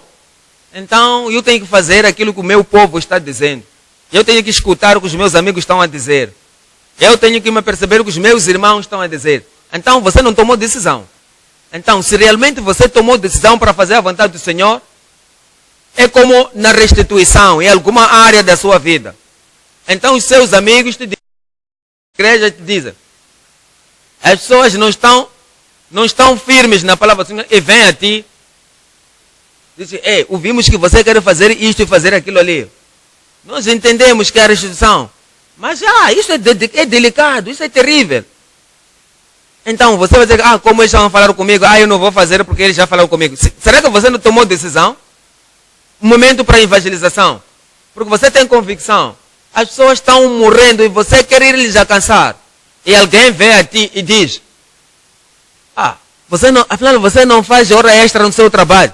então eu tenho que fazer aquilo que o meu povo está dizendo. Eu tenho que escutar o que os meus amigos estão a dizer. Eu tenho que me perceber o que os meus irmãos estão a dizer. Então, você não tomou decisão. Então, se realmente você tomou decisão para fazer a vontade do Senhor, é como na restituição, em alguma área da sua vida. Então, os seus amigos te dizem, a igreja te diz, as pessoas não estão firmes na palavra do Senhor e vêm a ti. Dizem, ouvimos que você quer fazer isto e fazer aquilo ali. Nós entendemos que é a restituição. Mas isso é delicado, isso é terrível. Então você vai dizer, como eles já falaram comigo, eu não vou fazer porque eles já falaram comigo. Será que você não tomou decisão? Um momento para evangelização. Porque você tem convicção. As pessoas estão morrendo e você quer ir lhes alcançar. E alguém vem a ti e diz, afinal você não faz hora extra no seu trabalho.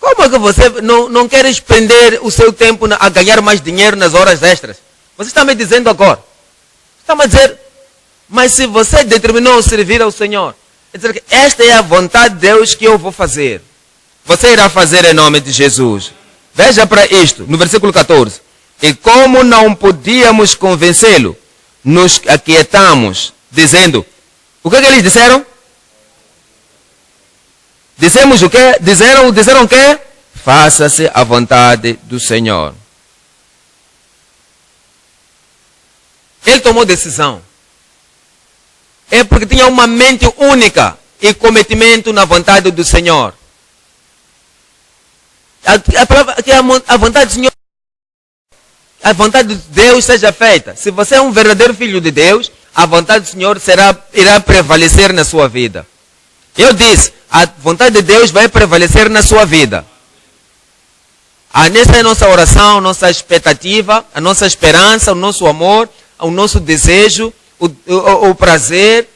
Como é que você não quer expender o seu tempo a ganhar mais dinheiro nas horas extras? Você está me dizendo agora. Está me dizer, mas se você determinou servir ao Senhor, é dizer que esta é a vontade de Deus que eu vou fazer. Você irá fazer em nome de Jesus. Veja para isto, no versículo 14. E como não podíamos convencê-lo, nos aquietamos, dizendo, o que eles disseram? Dissemos o quê? Disseram o quê? Faça-se a vontade do Senhor. Ele tomou decisão. É porque tinha uma mente única e cometimento na vontade do Senhor. A vontade do Senhor, a vontade de Deus seja feita. Se você é um verdadeiro filho de Deus, a vontade do Senhor irá prevalecer na sua vida. Eu disse, a vontade de Deus vai prevalecer na sua vida. Nessa é a nossa oração, a nossa expectativa, a nossa esperança, o nosso amor, o nosso desejo, o prazer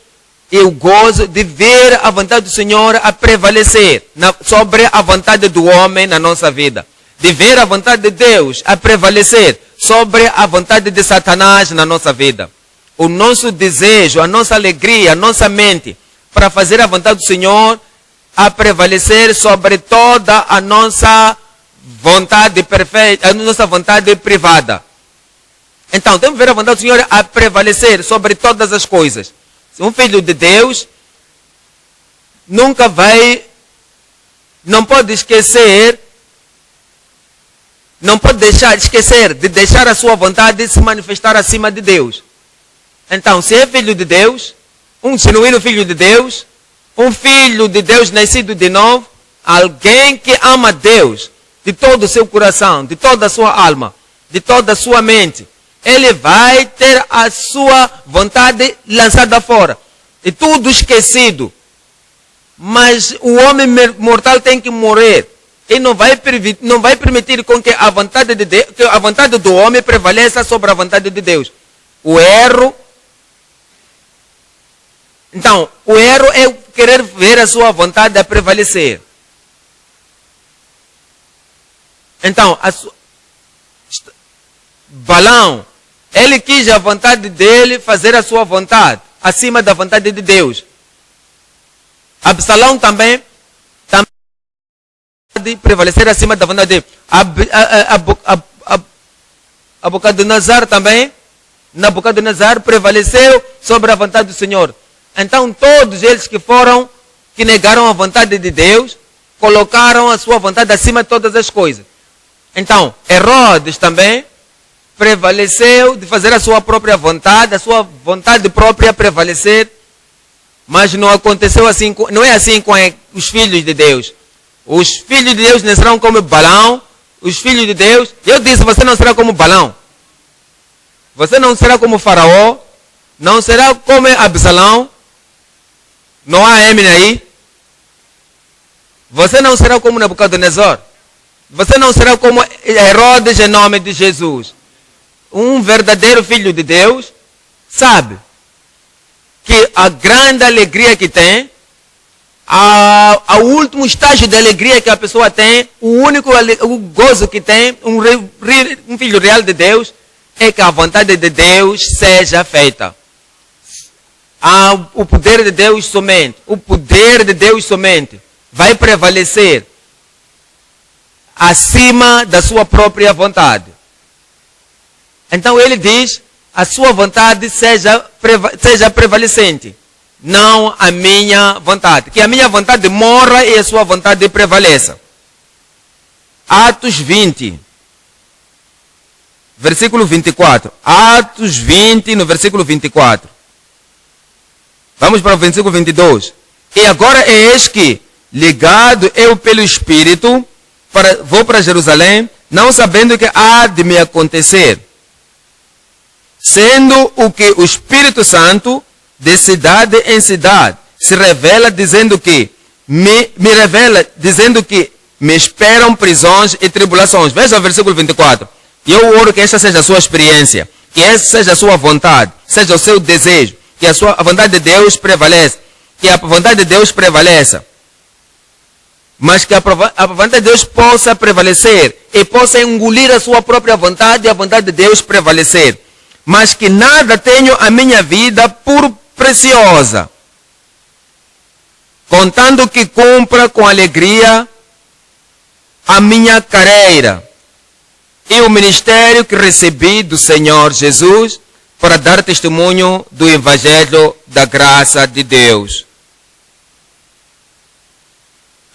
e o gozo de ver a vontade do Senhor a prevalecer sobre a vontade do homem na nossa vida. De ver a vontade de Deus a prevalecer sobre a vontade de Satanás na nossa vida. O nosso desejo, a nossa alegria, a nossa mente para fazer a vontade do Senhor a prevalecer sobre toda a nossa vontade perfeita, a nossa vontade privada. Então, temos que ver a vontade do Senhor a prevalecer sobre todas as coisas. Um filho de Deus nunca vai, não pode esquecer, não pode esquecer de deixar a sua vontade se manifestar acima de Deus. Então, se é filho de Deus, um genuíno filho de Deus, um filho de Deus nascido de novo, alguém que ama Deus de todo o seu coração, de toda a sua alma, de toda a sua mente, ele vai ter a sua vontade lançada fora. E tudo esquecido. Mas o homem mortal tem que morrer. E não vai permitir com que a vontade de Deus, que a vontade do homem prevaleça sobre a vontade de Deus. O erro. Então, o erro é querer ver a sua vontade a prevalecer. Então, Balaão, ele quis a vontade dele fazer a sua vontade, acima da vontade de Deus. Absalão também prevalecer acima da vontade de Deus. Nabucodonosor também, Nabucodonosor prevaleceu sobre a vontade do Senhor. Então todos eles que negaram a vontade de Deus, colocaram a sua vontade acima de todas as coisas. Então, Herodes também prevaleceu de fazer a sua própria vontade, a sua vontade própria prevalecer, mas não aconteceu assim, não é assim com os filhos de Deus. Os filhos de Deus não serão como Balaão, os filhos de Deus, eu disse, você não será como Balaão, você não será como Faraó, não será como Absalão, não há M aí, você não será como Nabucodonosor, você não será como Herodes em nome de Jesus. Um verdadeiro filho de Deus sabe que a grande alegria que tem, ao último estágio de alegria que a pessoa tem, o gozo que tem, um filho real de Deus, é que a vontade de Deus seja feita. O poder de Deus somente, o poder de Deus somente vai prevalecer acima da sua própria vontade. Então ele diz, a sua vontade seja prevalecente, não a minha vontade. Que a minha vontade morra e a sua vontade prevaleça. Atos 20, versículo 24. Atos 20, no versículo 24. Vamos para o versículo 22. E agora eis que, ligado eu pelo Espírito, vou para Jerusalém, não sabendo o que há de me acontecer. Sendo o que o Espírito Santo, de cidade em cidade, se revela dizendo que me esperam prisões e tribulações. Veja o versículo 24. E eu oro que esta seja a sua experiência, que essa seja a sua vontade, seja o seu desejo, que a vontade de Deus prevaleça, que a vontade de Deus prevaleça. Mas que a vontade de Deus possa prevalecer e possa engolir a sua própria vontade e a vontade de Deus prevalecer. Mas que nada tenho a minha vida por preciosa, contando que cumpra com alegria a minha carreira e o ministério que recebi do Senhor Jesus para dar testemunho do Evangelho da graça de Deus.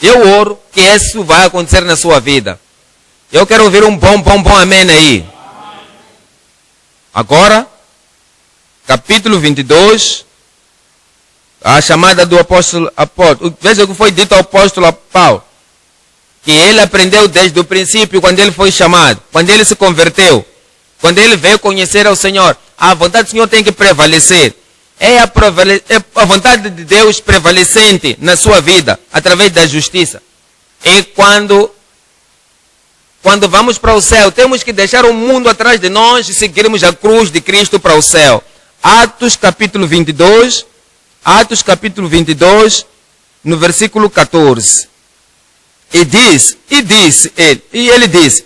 Eu oro que isso vai acontecer na sua vida. Eu quero ouvir um bom amém aí. Agora, capítulo 22, a chamada do apóstolo. Veja o que foi dito ao apóstolo Paulo. Que ele aprendeu desde o princípio, quando ele foi chamado, quando ele se converteu, quando ele veio conhecer ao Senhor. A vontade do Senhor tem que prevalecer. É a vontade de Deus prevalecente na sua vida, através da justiça. É quando quando vamos para o céu, temos que deixar o mundo atrás de nós e seguirmos a cruz de Cristo para o céu. Atos capítulo 22, no versículo 14. E ele disse,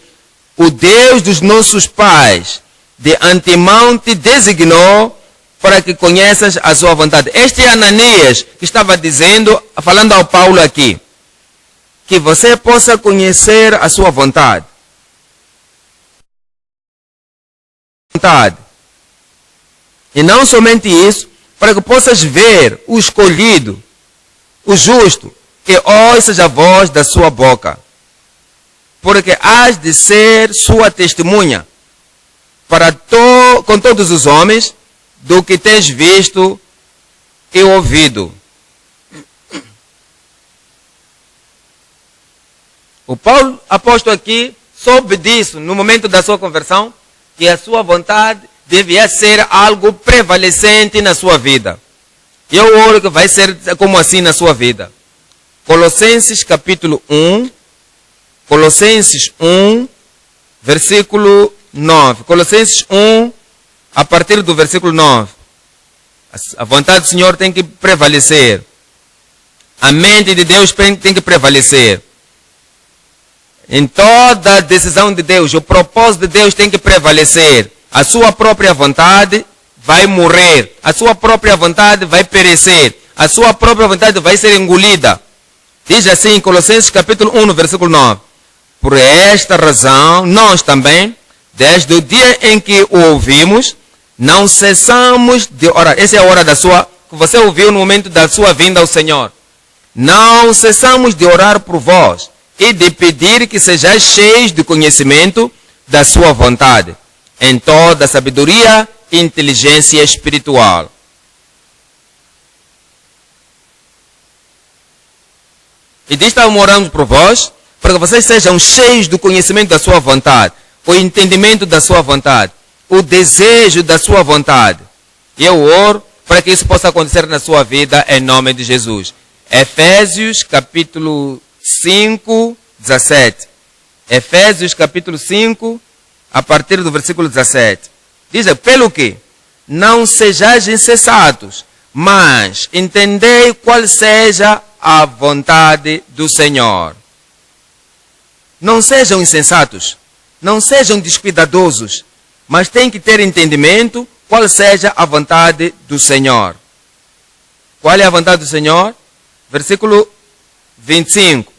o Deus dos nossos pais de antemão te designou para que conheças a sua vontade. Este é Ananias que estava dizendo, falando ao Paulo aqui, que você possa conhecer a sua vontade. E não somente isso, para que possas ver o escolhido, o justo, que ouças a voz da sua boca. Porque has de ser sua testemunha com todos os homens do que tens visto e ouvido. O Paulo, apóstolo aqui, soube disso no momento da sua conversão, que a sua vontade devia ser algo prevalecente na sua vida. E eu oro que vai ser como assim na sua vida. Colossenses capítulo 1, versículo 9. Colossenses 1, a partir do versículo 9. A vontade do Senhor tem que prevalecer. A mente de Deus tem que prevalecer. Em toda decisão de Deus, o propósito de Deus tem que prevalecer. A sua própria vontade vai morrer. A sua própria vontade vai perecer. A sua própria vontade vai ser engolida. Diz assim em Colossenses capítulo 1, versículo 9. Por esta razão, nós também, desde o dia em que o ouvimos, não cessamos de orar. Essa é a hora que você ouviu no momento da sua vinda ao Senhor. Não cessamos de orar por vós e de pedir que sejais cheios de conhecimento da sua vontade, em toda sabedoria e inteligência espiritual. E diz: estamos orando por vós, para que vocês sejam cheios do conhecimento da sua vontade, o entendimento da sua vontade, o desejo da sua vontade. E eu oro para que isso possa acontecer na sua vida, em nome de Jesus. Efésios capítulo 5, 17. Efésios capítulo 5, a partir do versículo 17. Diz: pelo que não sejais insensatos, mas entendei qual seja a vontade do Senhor. Não sejam insensatos, não sejam descuidadosos, mas tem que ter entendimento qual seja a vontade do Senhor. Qual é a vontade do Senhor? Versículo 25.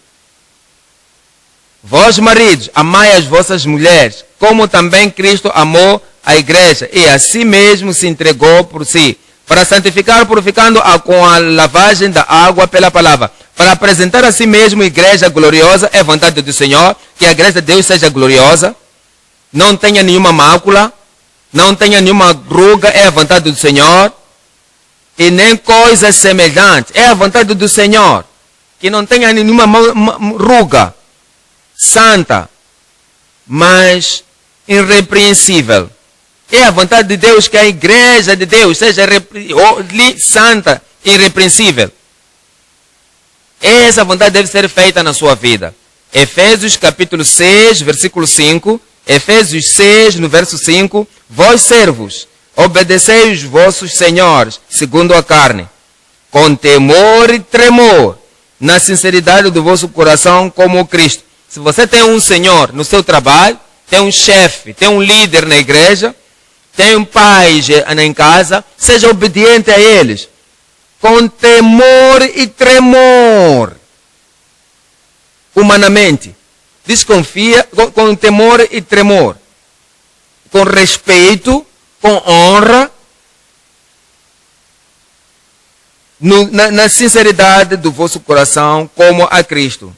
Vós, maridos, amai as vossas mulheres, como também Cristo amou a igreja e a si mesmo se entregou por si, para santificar, purificando-a com a lavagem da água pela palavra, para apresentar a si mesmo igreja gloriosa. É a vontade do Senhor que a igreja de Deus seja gloriosa, não tenha nenhuma mácula, não tenha nenhuma ruga. É a vontade do Senhor. E nem coisas semelhantes. É a vontade do Senhor que não tenha nenhuma ruga, santa, mas irrepreensível. É a vontade de Deus que a igreja de Deus seja santa e irrepreensível. Essa vontade deve ser feita na sua vida. Efésios capítulo 6, versículo 5. Efésios 6, no verso 5. Vós servos, obedecei os vossos senhores, segundo a carne, com temor e tremor, na sinceridade do vosso coração, como Cristo. Se você tem um senhor no seu trabalho, tem um chefe, tem um líder na igreja, tem um pai em casa, seja obediente a eles, com temor e tremor. Humanamente, desconfia, com temor e tremor, com respeito, com honra, na sinceridade do vosso coração, como a Cristo.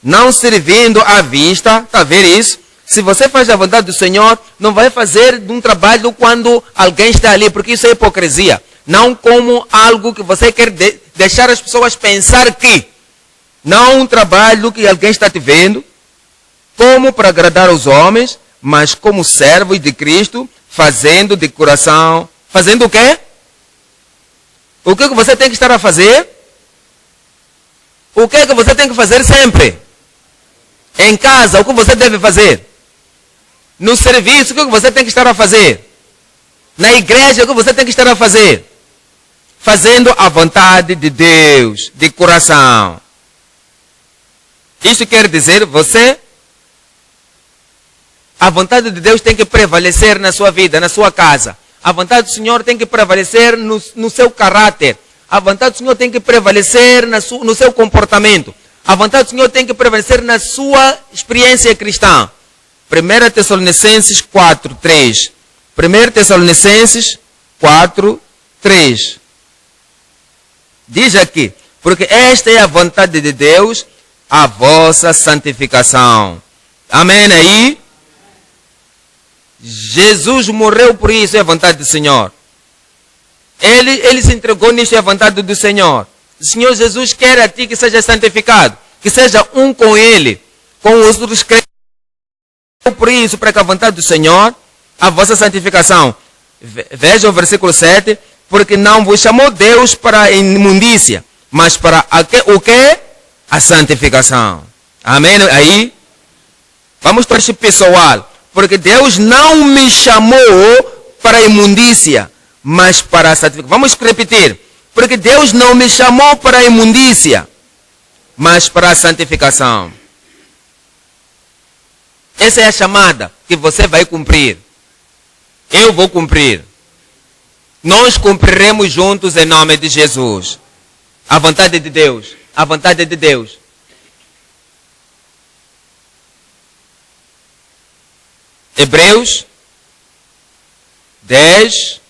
Não servindo à vista, está a ver isso? Se você faz a vontade do Senhor, não vai fazer um trabalho quando alguém está ali, porque isso é hipocrisia. Não como algo que você quer deixar as pessoas pensar que. Não um trabalho que alguém está te vendo, como para agradar os homens, mas como servos de Cristo, fazendo de coração. Fazendo o quê? O que você tem que estar a fazer? O que você tem que fazer sempre? Em casa, o que você deve fazer? No serviço, o que você tem que estar a fazer? Na igreja, o que você tem que estar a fazer? Fazendo a vontade de Deus, de coração. Isto quer dizer, a vontade de Deus tem que prevalecer na sua vida, na sua casa. A vontade do Senhor tem que prevalecer no seu caráter. A vontade do Senhor tem que prevalecer no seu comportamento. A vontade do Senhor tem que prevalecer na sua experiência cristã. 1 Tessalonicenses 4, 3. 1 Tessalonicenses 4, 3. Diz aqui, porque esta é a vontade de Deus, a vossa santificação. Amém aí? Jesus morreu por isso, é a vontade do Senhor. Ele se entregou nisto, é a vontade do Senhor. O Senhor Jesus quer a ti que seja santificado, que seja um com Ele, com os outros crentes. Por isso, para que a vontade do Senhor, a vossa santificação. Veja o versículo 7, porque não vos chamou Deus para a imundícia, mas para o que? A santificação. Amém? Aí, vamos para este pessoal. Porque Deus não me chamou para a imundícia, mas para a santificação. Vamos repetir. Porque Deus não me chamou para a imundícia, mas para a santificação. Essa é a chamada que você vai cumprir. Eu vou cumprir. Nós cumpriremos juntos em nome de Jesus. A vontade de Deus. A vontade de Deus. Hebreus 10,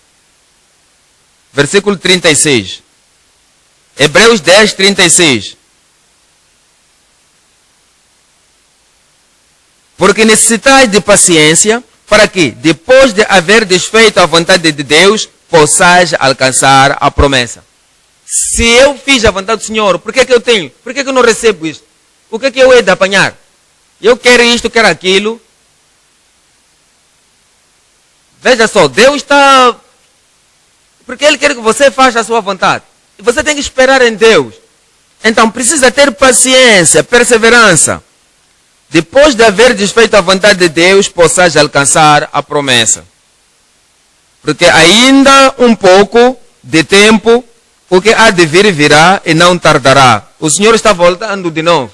versículo 36. Hebreus 10, 36. Porque necessitais de paciência, para que, depois de haver desfeito a vontade de Deus, possais alcançar a promessa. Se eu fiz a vontade do Senhor, por que eu tenho? Por que eu não recebo isto? O que eu hei de apanhar? Eu quero isto, quero aquilo. Veja só, Deus está... Porque Ele quer que você faça a sua vontade. E você tem que esperar em Deus. Então precisa ter paciência, perseverança. Depois de haver desfeito a vontade de Deus, possais alcançar a promessa. Porque ainda um pouco de tempo, o que há de vir virá e não tardará. O Senhor está voltando de novo.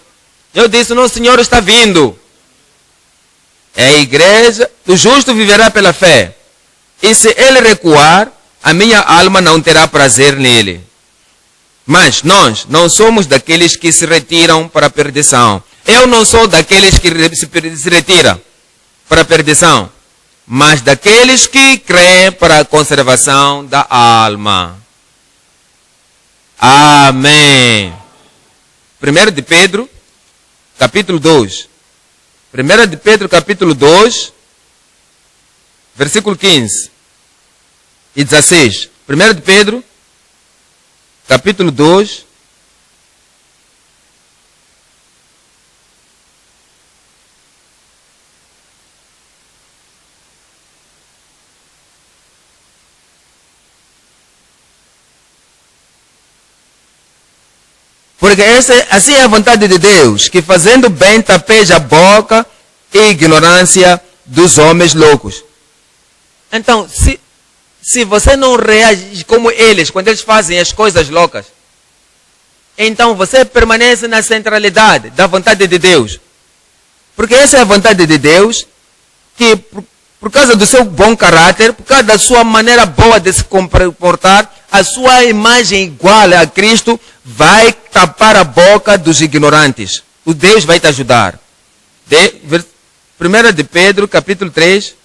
Eu disse, não, o Senhor está vindo. É a igreja, o justo viverá pela fé. E se ele recuar, a minha alma não terá prazer nele. Mas nós não somos daqueles que se retiram para a perdição. Eu não sou daqueles que se retiram para a perdição, mas daqueles que creem para a conservação da alma. Amém. 1 de Pedro, capítulo 2. 1 de Pedro, capítulo 2, versículo 15 e 16. 1 de Pedro, capítulo 2, porque assim é a vontade de Deus, que fazendo bem tapeja a boca e ignorância dos homens loucos. Então, se você não reage como eles, quando eles fazem as coisas loucas, então você permanece na centralidade da vontade de Deus. Porque essa é a vontade de Deus, que por causa do seu bom caráter, por causa da sua maneira boa de se comportar, a sua imagem igual a Cristo vai tapar a boca dos ignorantes. O Deus vai te ajudar. 1 de Pedro, capítulo 3,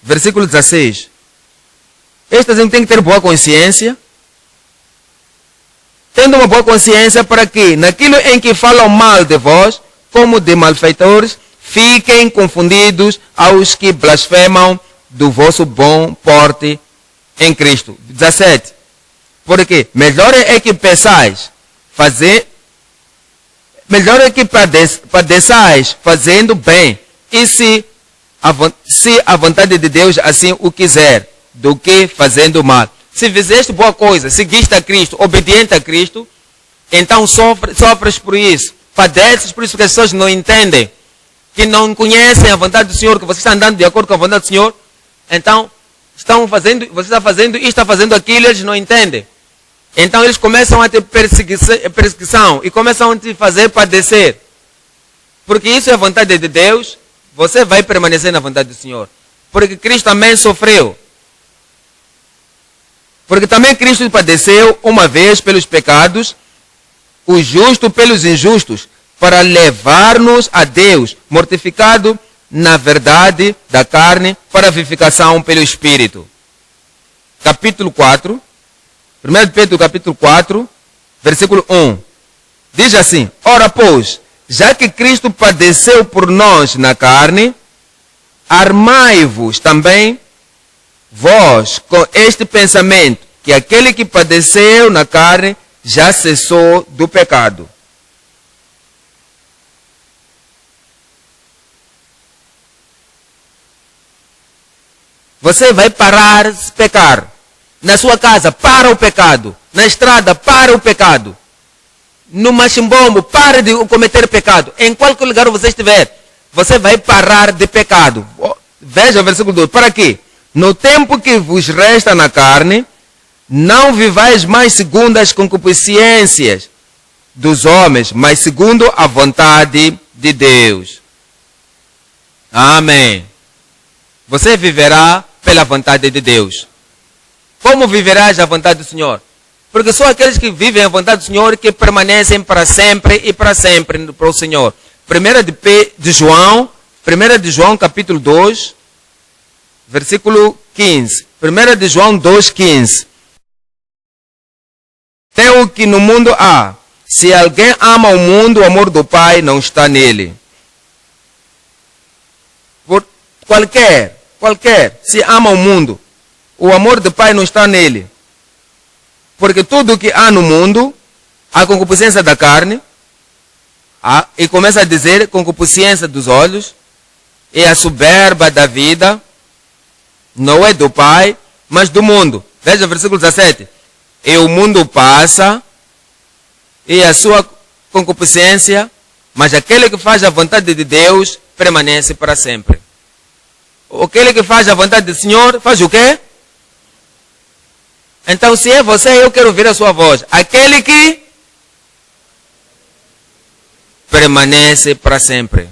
versículo 16. Esta gente tem que ter boa consciência. Tendo uma boa consciência para que, naquilo em que falam mal de vós, como de malfeitores, fiquem confundidos aos que blasfemam do vosso bom porte em Cristo. 17. Porque melhor é que pensais melhor é que padeçais fazendo bem, e se a vontade de Deus assim o quiser, do que fazendo mal. Se fizeste boa coisa, seguiste a Cristo, obediente a Cristo, então sofres por isso. padeces, por isso que as pessoas não entendem, que não conhecem a vontade do Senhor, que você está andando de acordo com a vontade do Senhor, então você está fazendo isto, está fazendo aquilo, eles não entendem. Então eles começam a ter perseguição e começam a te fazer padecer. Porque isso é a vontade de Deus, você vai permanecer na vontade do Senhor. Porque Cristo também sofreu. Porque também Cristo padeceu uma vez pelos pecados, o justo pelos injustos, para levar-nos a Deus, mortificado na verdade da carne, para a vivificação pelo Espírito. Capítulo 4, 1 Pedro capítulo 4, versículo 1. Diz assim: ora pois, já que Cristo padeceu por nós na carne, armai-vos também vós com este pensamento, que aquele que padeceu na carne já cessou do pecado. Você vai parar de pecar. Na sua casa, para o pecado. Na estrada, para o pecado. No machimbombo, para de cometer pecado. Em qualquer lugar você estiver, você vai parar de pecado. Veja o versículo 2. Para quê? No tempo que vos resta na carne, não vivais mais segundo as concupiscências dos homens, mas segundo a vontade de Deus. Amém. Você viverá pela vontade de Deus. Como viverás a vontade do Senhor? Porque só aqueles que vivem a vontade do Senhor que permanecem para sempre e para sempre para o Senhor. 1 de João capítulo 2, versículo 15. 1 de João 2, 15. Tem o que no mundo há. Se alguém ama o mundo, o amor do Pai não está nele. Por qualquer, se ama o mundo, o amor do Pai não está nele. Porque tudo que há no mundo, a concupiscência da carne, e começa a dizer concupiscência dos olhos, e a soberba da vida, não é do Pai, mas do mundo. Veja o versículo 17. E o mundo passa, e a sua concupiscência, mas aquele que faz a vontade de Deus permanece para sempre. Aquele que faz a vontade do Senhor, faz o quê? Então, se é você, eu quero ouvir a sua voz. Aquele que permanece para sempre.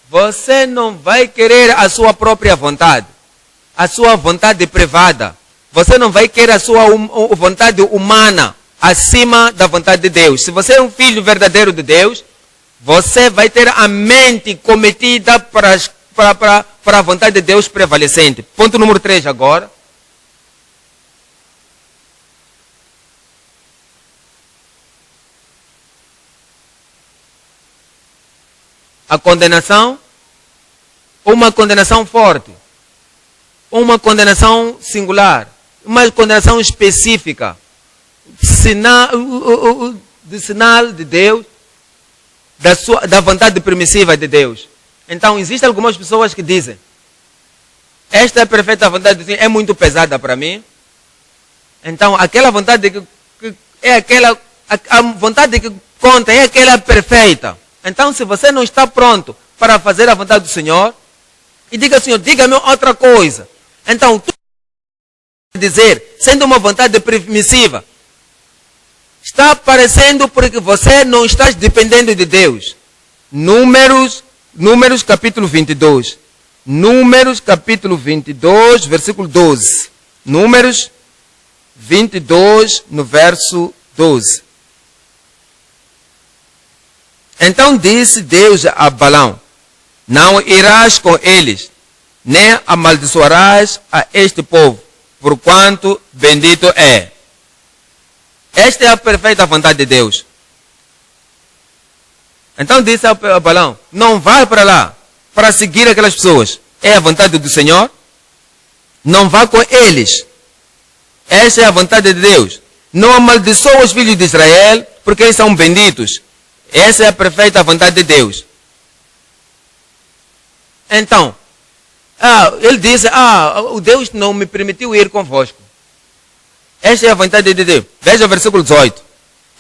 Você não vai querer a sua própria vontade, a sua vontade privada. Você não vai querer a sua vontade humana acima da vontade de Deus. Se você é um filho verdadeiro de Deus, você vai ter a mente cometida para a vontade de Deus prevalecente. Ponto número 3 agora. A condenação, uma condenação forte, uma condenação singular, uma condenação específica, sinal de Deus, da vontade permissiva de Deus. Então, existem algumas pessoas que dizem, esta é a perfeita vontade de Deus, é muito pesada para mim. Então, aquela vontade que é aquela, a vontade que conta é aquela perfeita. Então, se você não está pronto para fazer a vontade do Senhor, e diga, Senhor, diga-me outra coisa. Então, tu dizer, sendo uma vontade permissiva, está aparecendo porque você não está dependendo de Deus. Números capítulo 22. Números capítulo 22, versículo 12. Números 22, no verso 12. Então disse Deus a Balaão, não irás com eles, nem amaldiçoarás a este povo, porquanto bendito é. Esta é a perfeita vontade de Deus. Então disse a Balaão, não vá para lá, para seguir aquelas pessoas. É a vontade do Senhor? Não vá com eles. Essa é a vontade de Deus. Não amaldiçoa os filhos de Israel, porque eles são benditos. Essa é a perfeita vontade de Deus. Então, ele diz, o Deus não me permitiu ir convosco. Essa é a vontade de Deus. Veja o versículo 18.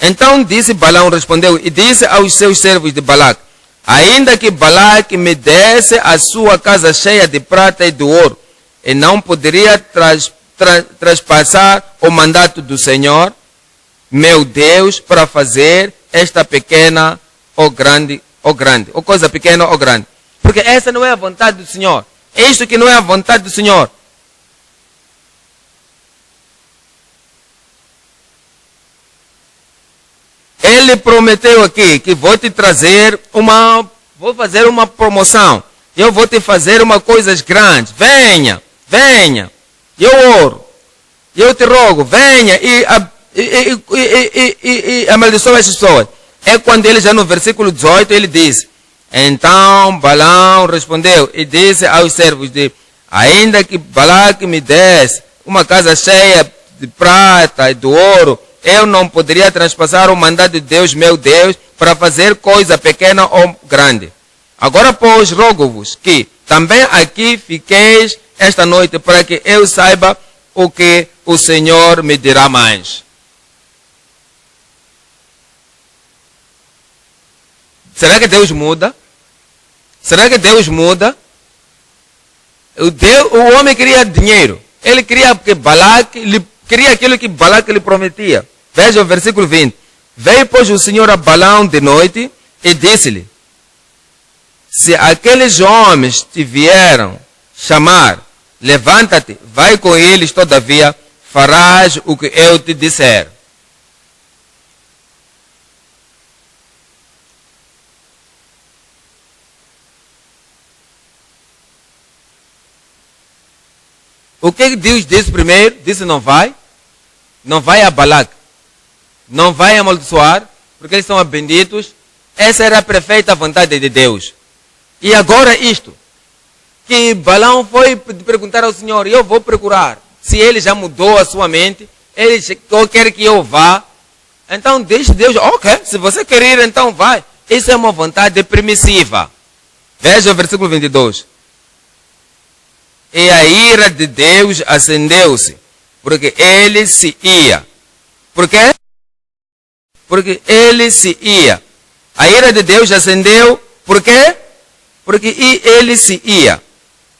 Então disse Balaão, respondeu, e disse aos seus servos de Balaque, ainda que Balaque me desse a sua casa cheia de prata e de ouro, e não poderia traspassar o mandato do Senhor, meu Deus, para fazer esta pequena ou grande, ou coisa pequena ou grande. Porque essa não é a vontade do Senhor. Isto que não é a vontade do Senhor. Ele prometeu aqui que vou te trazer vou fazer uma promoção. Eu vou te fazer uma coisas grandes. Venha, venha. Eu oro. Eu te rogo, venha e amaldiçoa essas pessoas. É quando ele já no versículo 18 ele diz, então Balaão respondeu e disse aos servos de, ainda que Balaque me desse uma casa cheia de prata e de ouro, eu não poderia transpassar o mandato de Deus, meu Deus, para fazer coisa pequena ou grande. Agora, pois, rogo-vos que também aqui fiqueis esta noite, para que eu saiba o que o Senhor me dirá mais. Será que Deus muda? Será que Deus muda? O homem queria dinheiro. Ele queria que Balaque, queria aquilo que Balaque lhe prometia. Veja o versículo 20. Veio, pois, o Senhor a Balaão de noite e disse-lhe, se aqueles homens te vieram chamar, levanta-te, vai com eles, todavia farás o que eu te disser. O que Deus disse primeiro? Disse não vai a Balaque, não vai amaldiçoar, porque eles são benditos. Essa era a perfeita vontade de Deus. E agora isto, que Balaão foi perguntar ao Senhor, eu vou procurar. Se ele já mudou a sua mente, ele quer que eu vá. Então deixe Deus, ok, se você quer ir, então vai. Isso é uma vontade permissiva. Veja o versículo 22. E a ira de Deus acendeu-se, porque ele se ia. Por quê? Porque ele se ia. A ira de Deus acendeu, por quê? Porque ele se ia.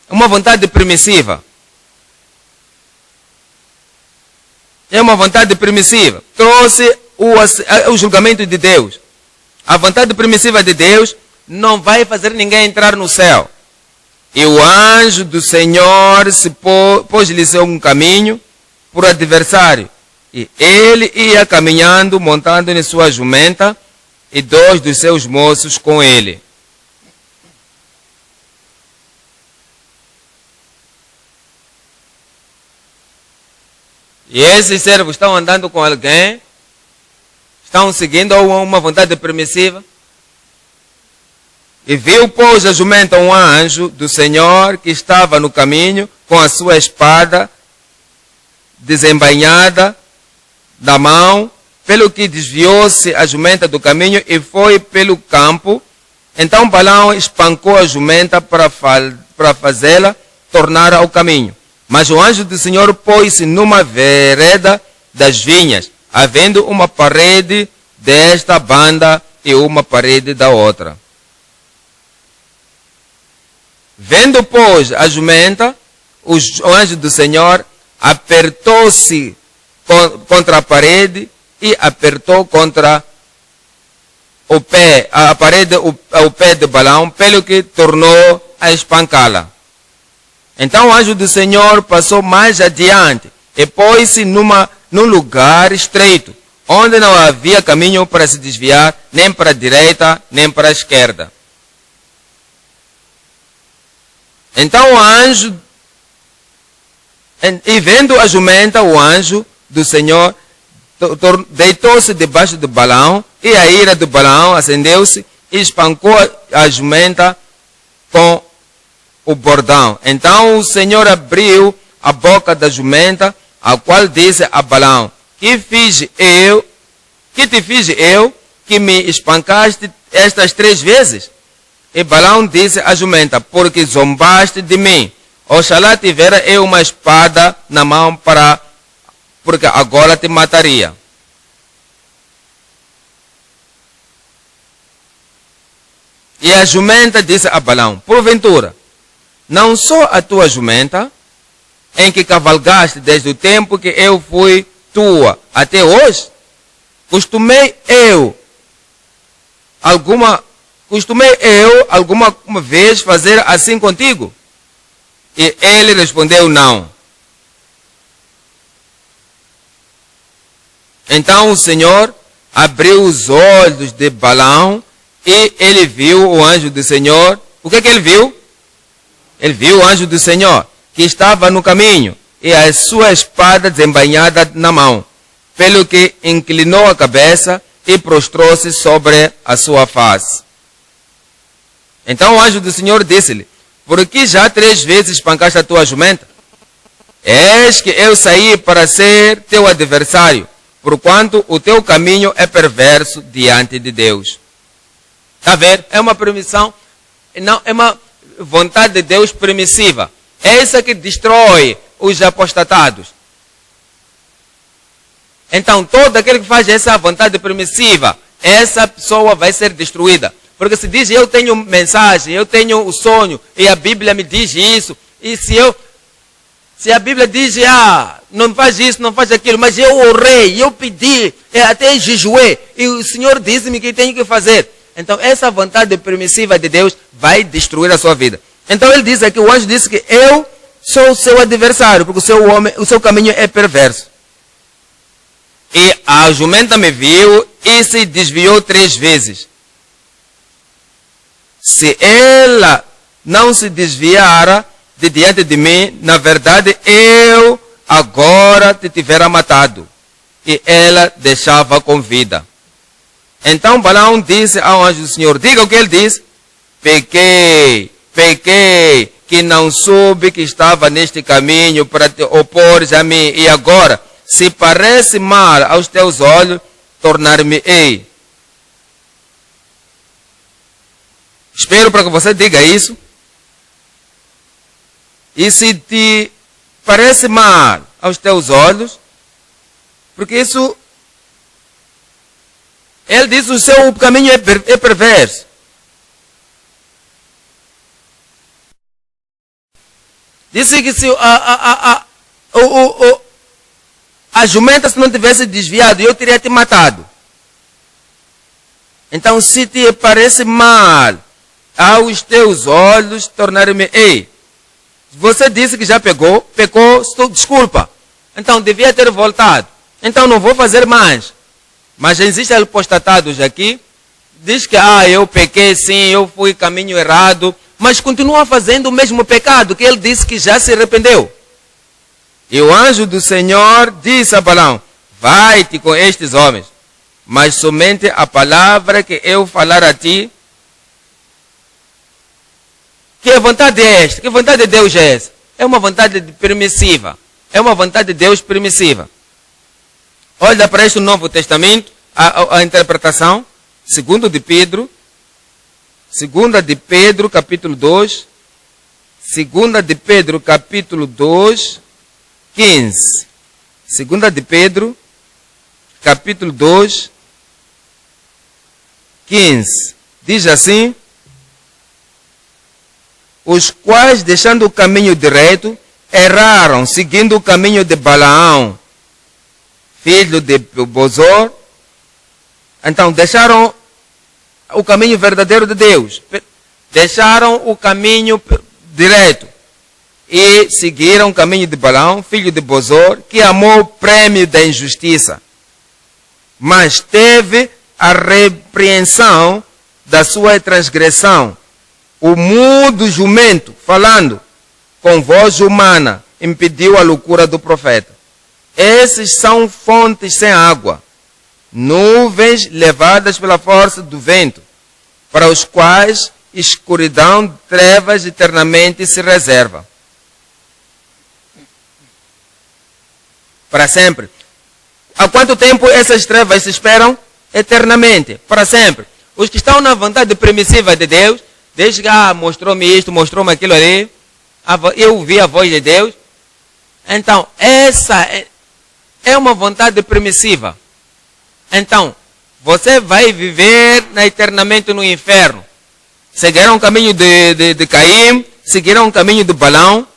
Uma vontade permissiva. É uma vontade permissiva. Trouxe o julgamento de Deus. A vontade permissiva de Deus não vai fazer ninguém entrar no céu. E o anjo do Senhor se pôs-lhe um caminho por adversário. E ele ia caminhando, montando em sua jumenta, e 2 dos seus moços com ele. E esses servos estão andando com alguém? Estão seguindo uma vontade permissiva? E viu, pois, a jumenta um anjo do Senhor que estava no caminho com a sua espada desembainhada da mão, pelo que desviou-se a jumenta do caminho e foi pelo campo. Então Balaão espancou a jumenta para fazê-la tornar ao caminho. Mas o anjo do Senhor pôs-se numa vereda das vinhas, havendo uma parede desta banda e uma parede da outra. Vendo, pois, a jumenta, o anjo do Senhor apertou-se contra a parede e apertou contra o pé, a parede, o pé de Balaão, pelo que tornou a espancá-la. Então o anjo do Senhor passou mais adiante e pôs-se num lugar estreito, onde não havia caminho para se desviar, nem para a direita, nem para a esquerda. Então o anjo, e vendo a jumenta, o anjo do Senhor deitou-se debaixo de Balaão, e a ira de Balaão acendeu-se e espancou a jumenta com o bordão. Então o Senhor abriu a boca da jumenta, a qual disse a Balaão, que te fiz eu, que me espancaste estas 3 vezes? E Balaão disse à jumenta, porque zombaste de mim. Oxalá tivera eu uma espada na mão porque agora te mataria. E a jumenta disse a Balaão: porventura, não sou a tua jumenta, em que cavalgaste desde o tempo que eu fui tua até hoje? Costumei eu alguma vez fazer assim contigo? E ele respondeu: não. Então o Senhor abriu os olhos de Balaão e ele viu o anjo do Senhor. O que ele viu? Ele viu o anjo do Senhor que estava no caminho e a sua espada desembainhada na mão, pelo que inclinou a cabeça e prostrou-se sobre a sua face. Então o anjo do Senhor disse-lhe: por que já 3 vezes espancaste a tua jumenta? Eis que eu saí para ser teu adversário, porquanto o teu caminho é perverso diante de Deus. Está a ver? É uma permissão, não, é uma vontade de Deus permissiva. É essa que destrói os apostatados. Então, todo aquele que faz essa vontade permissiva, essa pessoa vai ser destruída. Porque se diz: eu tenho mensagem, eu tenho o sonho, e a Bíblia me diz isso, e se a Bíblia diz: não faz isso, não faz aquilo, mas eu orei, eu pedi, até jejuei, e o Senhor disse-me que tenho que fazer. Então, essa vontade permissiva de Deus vai destruir a sua vida. Então, ele diz aqui, o anjo disse que eu sou o seu adversário, porque o seu caminho é perverso. E a jumenta me viu e se desviou 3 vezes. Se ela não se desviara de diante de mim, na verdade eu agora te tivera matado. E ela deixava com vida. Então Balaão disse ao anjo do Senhor: diga o que ele disse. Pequei, que não soube que estava neste caminho para te opores a mim. E agora, se parece mal aos teus olhos, tornar-me-ei. Espero para que você diga isso. E se te parece mal aos teus olhos, porque isso, ele diz, o seu caminho é perverso. Disse que se a jumenta, se não tivesse desviado, eu teria te matado. Então, se te parece mal aos teus olhos, tornar-me. Ei, você disse que já pecou, desculpa. Então, devia ter voltado. Então, não vou fazer mais. Mas existem apostatados aqui, diz que, eu pequei sim, eu fui caminho errado, mas continua fazendo o mesmo pecado, que ele disse que já se arrependeu. E o anjo do Senhor disse a Balaão: vai-te com estes homens, mas somente a palavra que eu falar a ti. Que vontade é esta? Que vontade de Deus é essa? É uma vontade permissiva. É uma vontade de Deus permissiva. Olha para este Novo Testamento, a interpretação, 2 de Pedro, capítulo 2, 2 de Pedro, capítulo 2, 15. 2 de Pedro, capítulo 2, 15. Diz assim: os quais, deixando o caminho direito, erraram, seguindo o caminho de Balaão, filho de Bosor. Então, deixaram o caminho verdadeiro de Deus. Deixaram o caminho direito. E seguiram o caminho de Balaão, filho de Bosor, que amou o prêmio da injustiça. Mas teve a repreensão da sua transgressão. O mudo jumento, falando com voz humana, impediu a loucura do profeta. Esses são fontes sem água, nuvens levadas pela força do vento, para os quais escuridão, trevas eternamente se reserva. Para sempre. Há quanto tempo essas trevas se esperam? Eternamente, para sempre. Os que estão na vontade permissiva de Deus, desde que mostrou-me isto, mostrou-me aquilo ali, eu ouvi a voz de Deus. Então, essa é uma vontade permissiva. Então, você vai viver eternamente no inferno. Seguiram o caminho de Caim, seguiram o caminho de Balaão.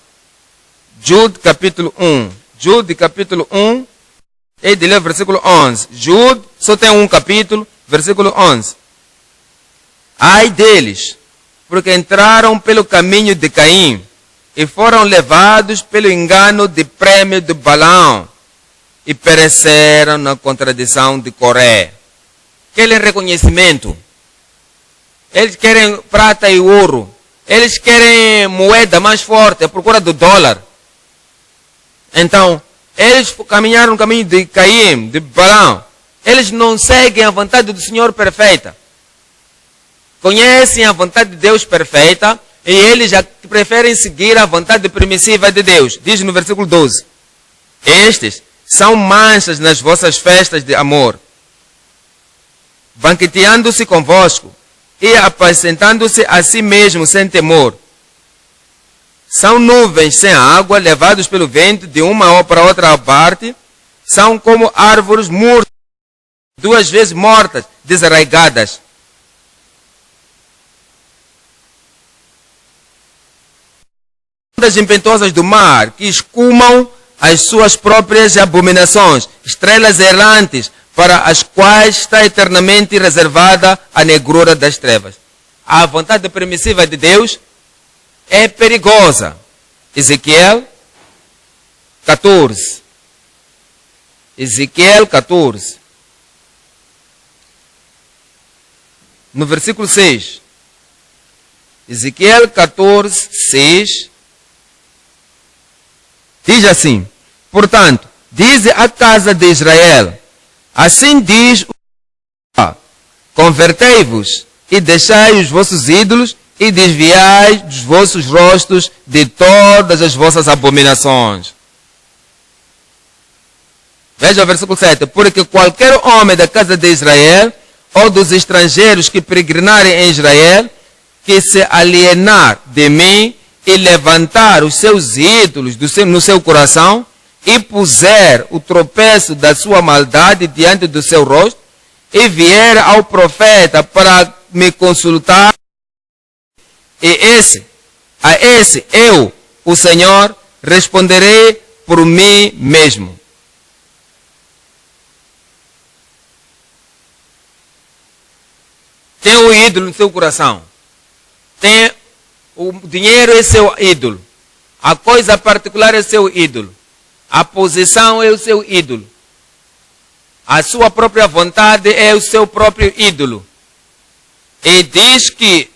Jude capítulo 1. Jude capítulo 1. E de ler versículo 11. Jude só tem um capítulo, versículo 11. Ai deles, porque entraram pelo caminho de Caim e foram levados pelo engano de prêmio de Balaão e pereceram na contradição de Coré. Aquele reconhecimento. Eles querem prata e ouro. Eles querem moeda mais forte, à procura do dólar. Então, eles caminharam no caminho de Caim, de Balaão. Eles não seguem a vontade do Senhor perfeita. Conhecem a vontade de Deus perfeita e eles já preferem seguir a vontade permissiva de Deus. Diz no versículo 12. Estes são manchas nas vossas festas de amor, banqueteando-se convosco e apacentando-se a si mesmo sem temor. São nuvens sem água, levados pelo vento de uma para outra parte. São como árvores mortas, 2 vezes mortas, desarraigadas. Ondas impetuosas do mar, que escumam as suas próprias abominações. Estrelas errantes, para as quais está eternamente reservada a negrura das trevas. A vontade permissiva de Deus é perigosa. Ezequiel 14. Ezequiel 14. No versículo 6. Ezequiel 14, 6. Diz assim: portanto, diz a casa de Israel, assim diz o Senhor: convertei-vos e deixai os vossos ídolos e desviai dos vossos rostos de todas as vossas abominações. Veja o versículo 7. Porque qualquer homem da casa de Israel, ou dos estrangeiros que peregrinarem em Israel, que se alienar de mim e levantar os seus ídolos no seu coração, e puser o tropeço da sua maldade diante do seu rosto, e vier ao profeta para me consultar, a esse eu, o Senhor, responderei por mim mesmo. Tem um ídolo no seu coração. O dinheiro é seu ídolo. A coisa particular é seu ídolo. A posição é o seu ídolo. A sua própria vontade é o seu próprio ídolo. E diz que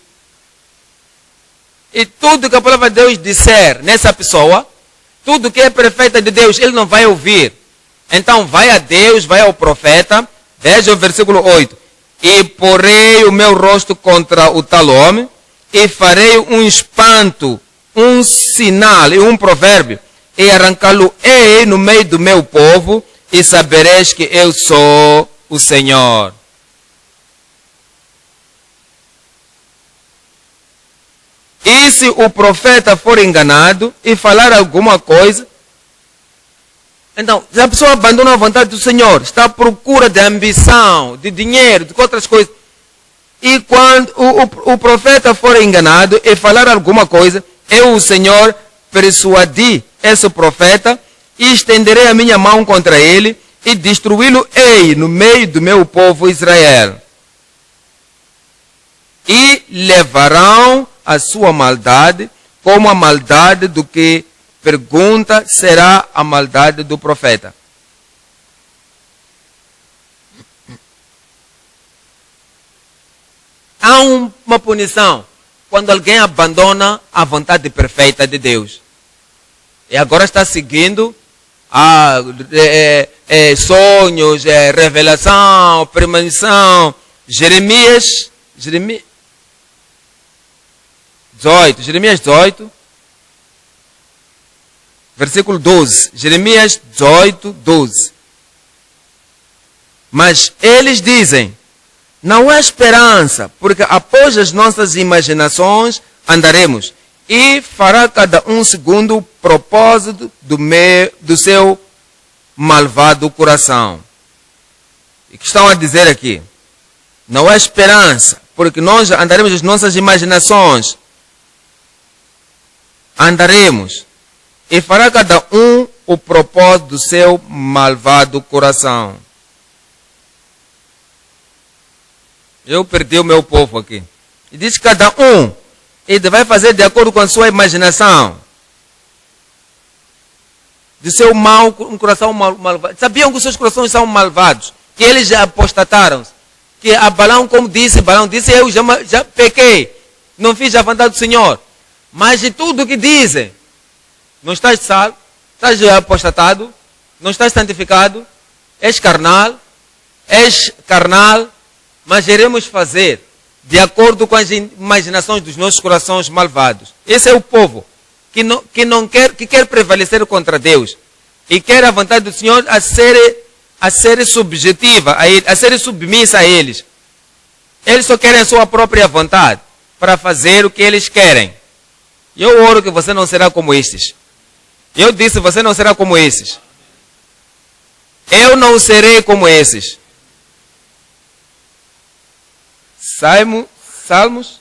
tudo que a palavra de Deus disser nessa pessoa, tudo que é perfeito de Deus, ele não vai ouvir. Então vai a Deus, vai ao profeta. Veja o versículo 8. E porei o meu rosto contra o tal homem, e farei um espanto, um sinal e um provérbio, e arrancá-lo-ei no meio do meu povo, e sabereis que eu sou o Senhor. E se o profeta for enganado e falar alguma coisa, então, se a pessoa abandona a vontade do Senhor, está à procura de ambição, de dinheiro, de outras coisas, e quando o profeta for enganado e falar alguma coisa, eu, o Senhor, persuadi esse profeta e estenderei a minha mão contra ele e destruí-lo-ei no meio do meu povo Israel. E levarão a sua maldade como a maldade do que pergunta será a maldade do profeta. Há uma punição quando alguém abandona a vontade perfeita de Deus. E agora está seguindo sonhos, revelação, premonição. Jeremias 18, versículo 12. Jeremias 18, 12. Mas eles dizem: não há esperança, porque após as nossas imaginações andaremos, e fará cada um segundo o propósito do seu malvado coração. E que estão a dizer aqui? Não há esperança, porque nós andaremos as nossas imaginações. Andaremos. E fará cada um o propósito do seu malvado coração. Eu perdi o meu povo aqui. E diz cada um. Ele vai fazer de acordo com a sua imaginação. De seu um coração malvado. Sabiam que os seus corações são malvados? Que eles já apostataram. Que a Balaão, como disse, Balaão disse, eu já pequei. Não fiz a vontade do Senhor. Mas de tudo o que dizem, não estás salvo, estás apostatado, não estás santificado, és carnal, mas iremos fazer de acordo com as imaginações dos nossos corações malvados. Esse é o povo que quer prevalecer contra Deus e quer a vontade do Senhor a ser subjetiva, a ser submissa a eles. Eles só querem a sua própria vontade para fazer o que eles querem. Eu oro que você não será como estes. Eu disse, você não será como esses. Eu não serei como esses. Salmos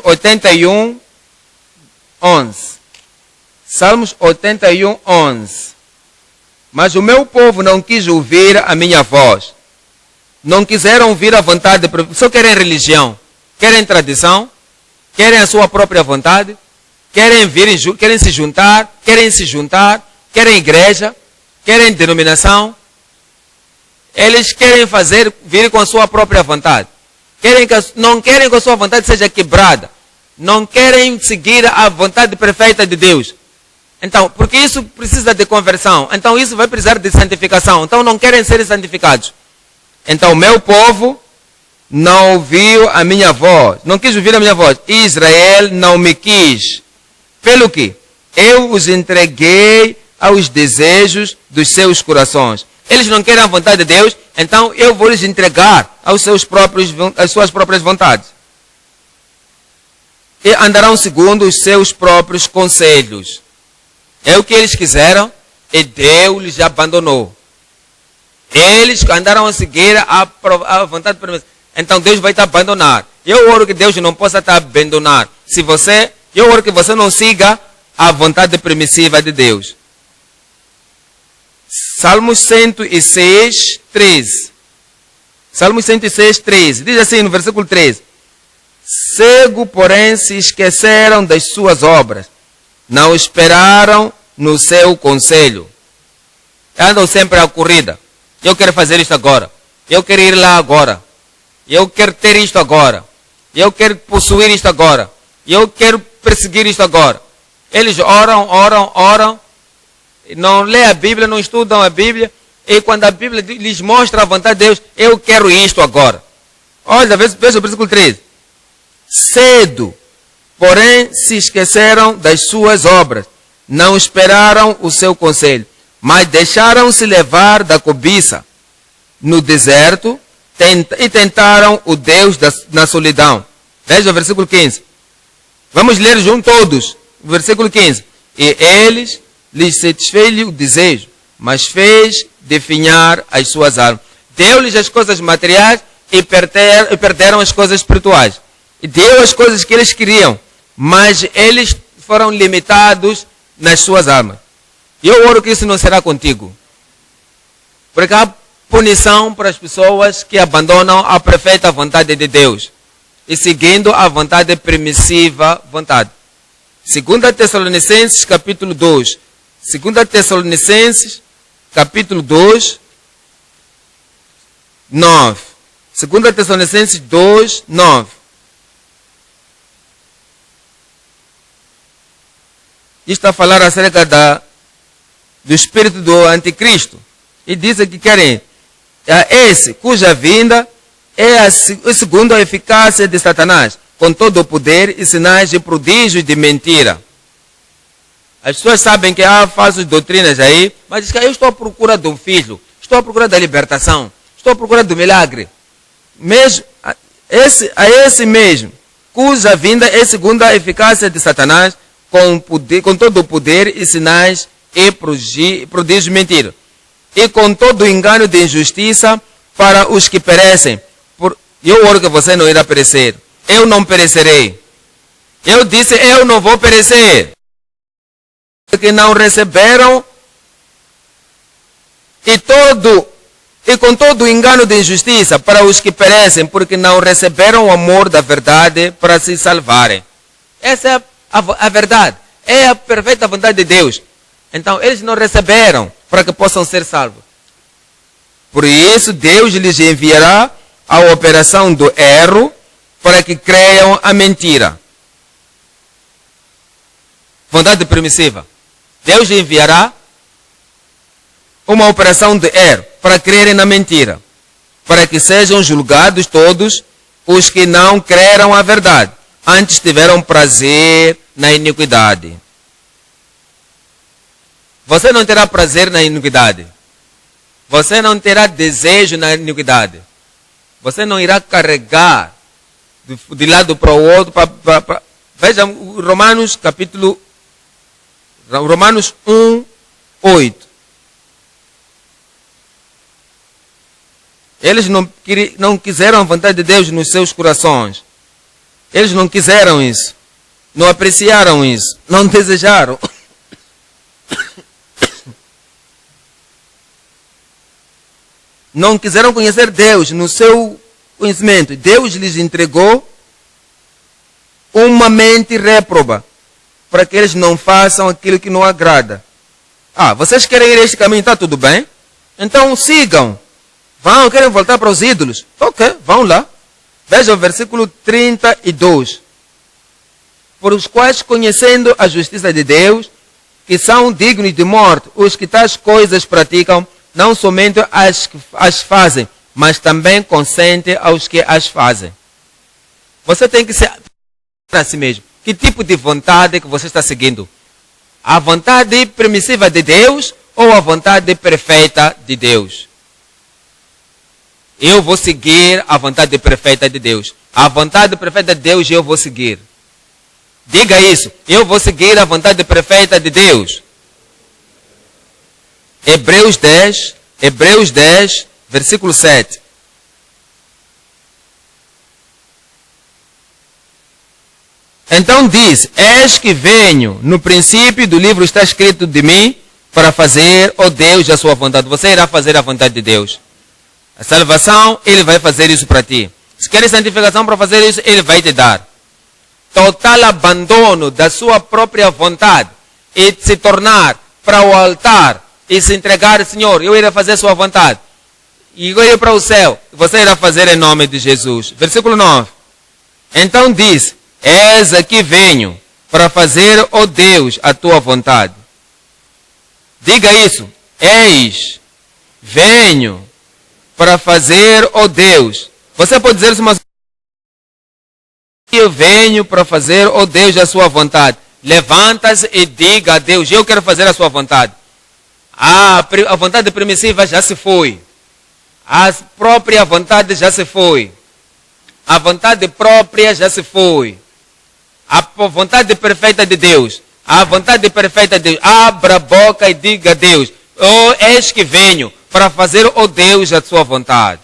81, 11. Salmos 81, 11. Mas o meu povo não quis ouvir a minha voz. Não quiseram ouvir a vontade. Só querem religião. Querem tradição. Querem a sua própria vontade. Querem se juntar. Querem igreja. Querem denominação. Eles querem vir com a sua própria vontade. Não querem que a sua vontade seja quebrada. Não querem seguir a vontade perfeita de Deus. Então, porque isso precisa de conversão. Então, isso vai precisar de santificação. Então, não querem ser santificados. Então, meu povo não ouviu a minha voz. Não quis ouvir a minha voz. Israel não me quis. Pelo que? Eu os entreguei aos desejos dos seus corações. Eles não querem a vontade de Deus, então eu vou lhes entregar às suas próprias vontades. E andarão segundo os seus próprios conselhos. É o que eles quiseram e Deus lhes abandonou. Eles andaram a seguir a vontade permissível. Então Deus vai te abandonar. Eu oro que Deus não possa te abandonar. Eu oro que você não siga a vontade permissiva de Deus. Salmos 106, 13. Salmos 106, 13. Diz assim no versículo 13. Cego, porém, se esqueceram das suas obras. Não esperaram no seu conselho. Andam sempre à corrida. Eu quero fazer isto agora. Eu quero ir lá agora. Eu quero ter isto agora. Eu quero possuir isto agora. Eu quero perseguir isto agora. Eles oram. Não lê a Bíblia, não estudam a Bíblia. E quando a Bíblia lhes mostra a vontade de Deus, eu quero isto agora. Olha, veja o versículo 13. Cedo, porém, se esqueceram das suas obras. Não esperaram o seu conselho, mas deixaram-se levar da cobiça no deserto e tentaram o Deus na solidão. Veja o versículo 15. Vamos ler juntos todos. O versículo 15. E eles lhes satisfez o desejo, mas fez definhar as suas almas. Deu-lhes as coisas materiais e perderam as coisas espirituais. E deu as coisas que eles queriam, mas eles foram limitados nas suas almas. E eu oro que isso não será contigo. Porque há punição para as pessoas que abandonam a perfeita vontade de Deus e seguindo a vontade permissiva vontade. 2 Tessalonicenses capítulo 2. 2 Tessalonicenses capítulo 2, 9. 2 Tessalonicenses 2, 9. Isto está a falar acerca do espírito do anticristo. E diz que querem esse cuja vinda é a segunda eficácia de Satanás, com todo o poder e sinais de prodígios de mentira. As pessoas sabem que há falsas doutrinas aí, mas diz que eu estou à procura de um filho, estou à procura da libertação, estou à procura do milagre. Esse mesmo, cuja vinda é segundo a eficácia de Satanás, com todo o poder e sinais e prodígios de mentira. E com todo o engano de injustiça para os que perecem. Eu oro que você não irá perecer. Eu não perecerei. Eu disse, eu não vou perecer. Porque não receberam e com todo o engano de injustiça para os que perecem, porque não receberam o amor da verdade para se salvarem. Essa é a verdade. É a perfeita vontade de Deus. Então, eles não receberam para que possam ser salvos. Por isso, Deus lhes enviará a operação do erro para que creiam a mentira. Vontade permissiva. Deus enviará uma operação de erro para crerem na mentira, para que sejam julgados todos os que não creram a verdade, antes tiveram prazer na iniquidade. Você não terá prazer na iniquidade. Você não terá desejo na iniquidade. Você não irá carregar de lado para o outro. Veja Romanos 1, 8. Eles não quiseram a vontade de Deus nos seus corações. Eles não quiseram isso. Não apreciaram isso. Não desejaram. Não quiseram conhecer Deus no seu conhecimento. Deus lhes entregou uma mente réproba para que eles não façam aquilo que não agrada. Vocês querem ir a este caminho, está tudo bem? Então sigam. Querem voltar para os ídolos? Ok, vão lá. Veja o versículo 32. Por os quais, conhecendo a justiça de Deus, que são dignos de morte, os que tais coisas praticam, não somente as fazem, mas também consentem aos que as fazem. Você tem que ser a si mesmo. Que tipo de vontade que você está seguindo? A vontade permissiva de Deus ou a vontade perfeita de Deus? Eu vou seguir a vontade perfeita de Deus. A vontade perfeita de Deus eu vou seguir. Diga isso. Eu vou seguir a vontade perfeita de Deus. Hebreus 10, versículo 7. Então diz, eis que venho, no princípio do livro está escrito de mim, para fazer, ó Deus, a sua vontade. Você irá fazer a vontade de Deus. A salvação, Ele vai fazer isso para ti. Se queres santificação para fazer isso, Ele vai te dar. Total abandono da sua própria vontade e se tornar para o altar e se entregar, Senhor, eu irei fazer a sua vontade. E eu irei para o céu. Você irá fazer em nome de Jesus. Versículo 9. Então diz, eis aqui venho para fazer, ó Deus, a tua vontade. Diga isso. Eis, venho para fazer, ó Deus. Você pode dizer isso, mas eu venho para fazer, ó Deus, a sua vontade. Levanta-se e diga a Deus, eu quero fazer a sua vontade. A vontade permissiva já se foi. A própria vontade já se foi. A vontade própria já se foi. A vontade perfeita de Deus. A vontade perfeita de Deus. Abra a boca e diga a Deus, eis que venho para fazer, ó Deus, a sua vontade.